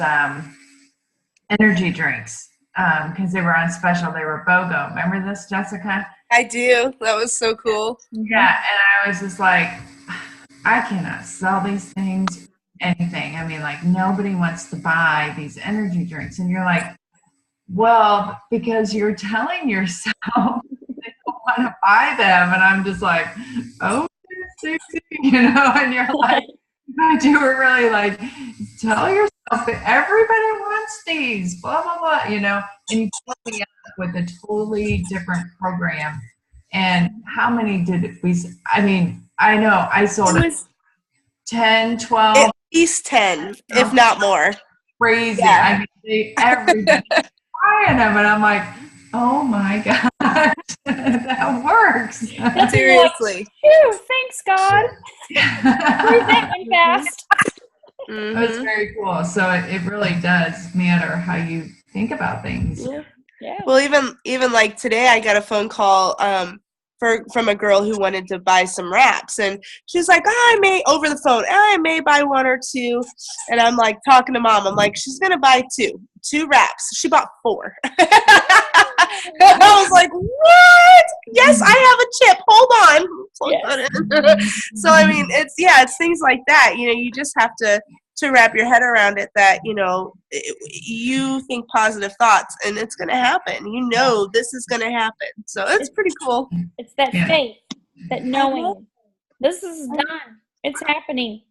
energy drinks because they were on special. They were BOGO. Remember this, Jessica? I do. That was so cool. Yeah, and I was just like, I cannot sell these things, anything. I mean, like, nobody wants to buy these energy drinks. And you're like, well, because you're telling yourself they don't want to buy them. And I'm just like, oh, and you're like, but you were really like, tell yourself that everybody wants these, blah, blah, blah, and you totally end up with a totally different program. And how many did we, I mean, I know I sold it 10, 12. At least 10, if not more. Crazy. Yeah. I mean, everybody buying them. And I'm like, oh my gosh, that works. Seriously. Phew, thanks, God. Breathe that one fast. It was very cool. So it really does matter how you think about things. Yeah. Well, even like today, I got a phone call from a girl who wanted to buy some wraps, and she's like, I may buy one or two, and I'm like talking to mom. I'm like, she's gonna buy two wraps. She bought 4. And I was like, what? Yes, I have a chip. Hold on. So I mean, it's things like that. You just have to wrap your head around it, that you think positive thoughts and it's going to happen. This is going to happen. So it's pretty cool. It's that faith, that knowing this is done. It's happening.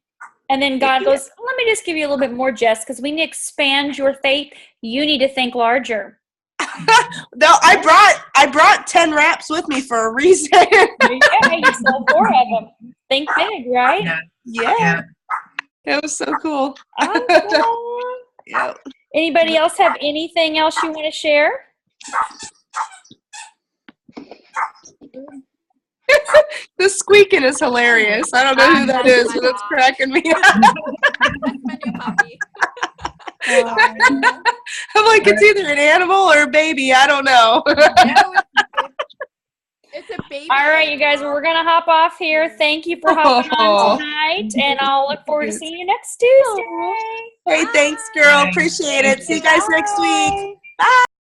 And then God goes, let me just give you a little bit more, Jess, because we need to expand your faith. You need to think larger. No, I brought 10 wraps with me for a reason. You sold 4 of them. Think big, right? Yeah. That was so cool. Awesome. Yeah. Anybody else have anything else you want to share? The squeaking is hilarious. I don't know who that is, but it's cracking me up. My new puppy. I'm like, it's either an animal or a baby. I don't know. It's a baby. All right, you guys, we're going to hop off here. Thank you for hopping on tonight, and I'll look forward to seeing you next Tuesday. Hey, thanks, girl. Appreciate it. See you guys next week. Bye.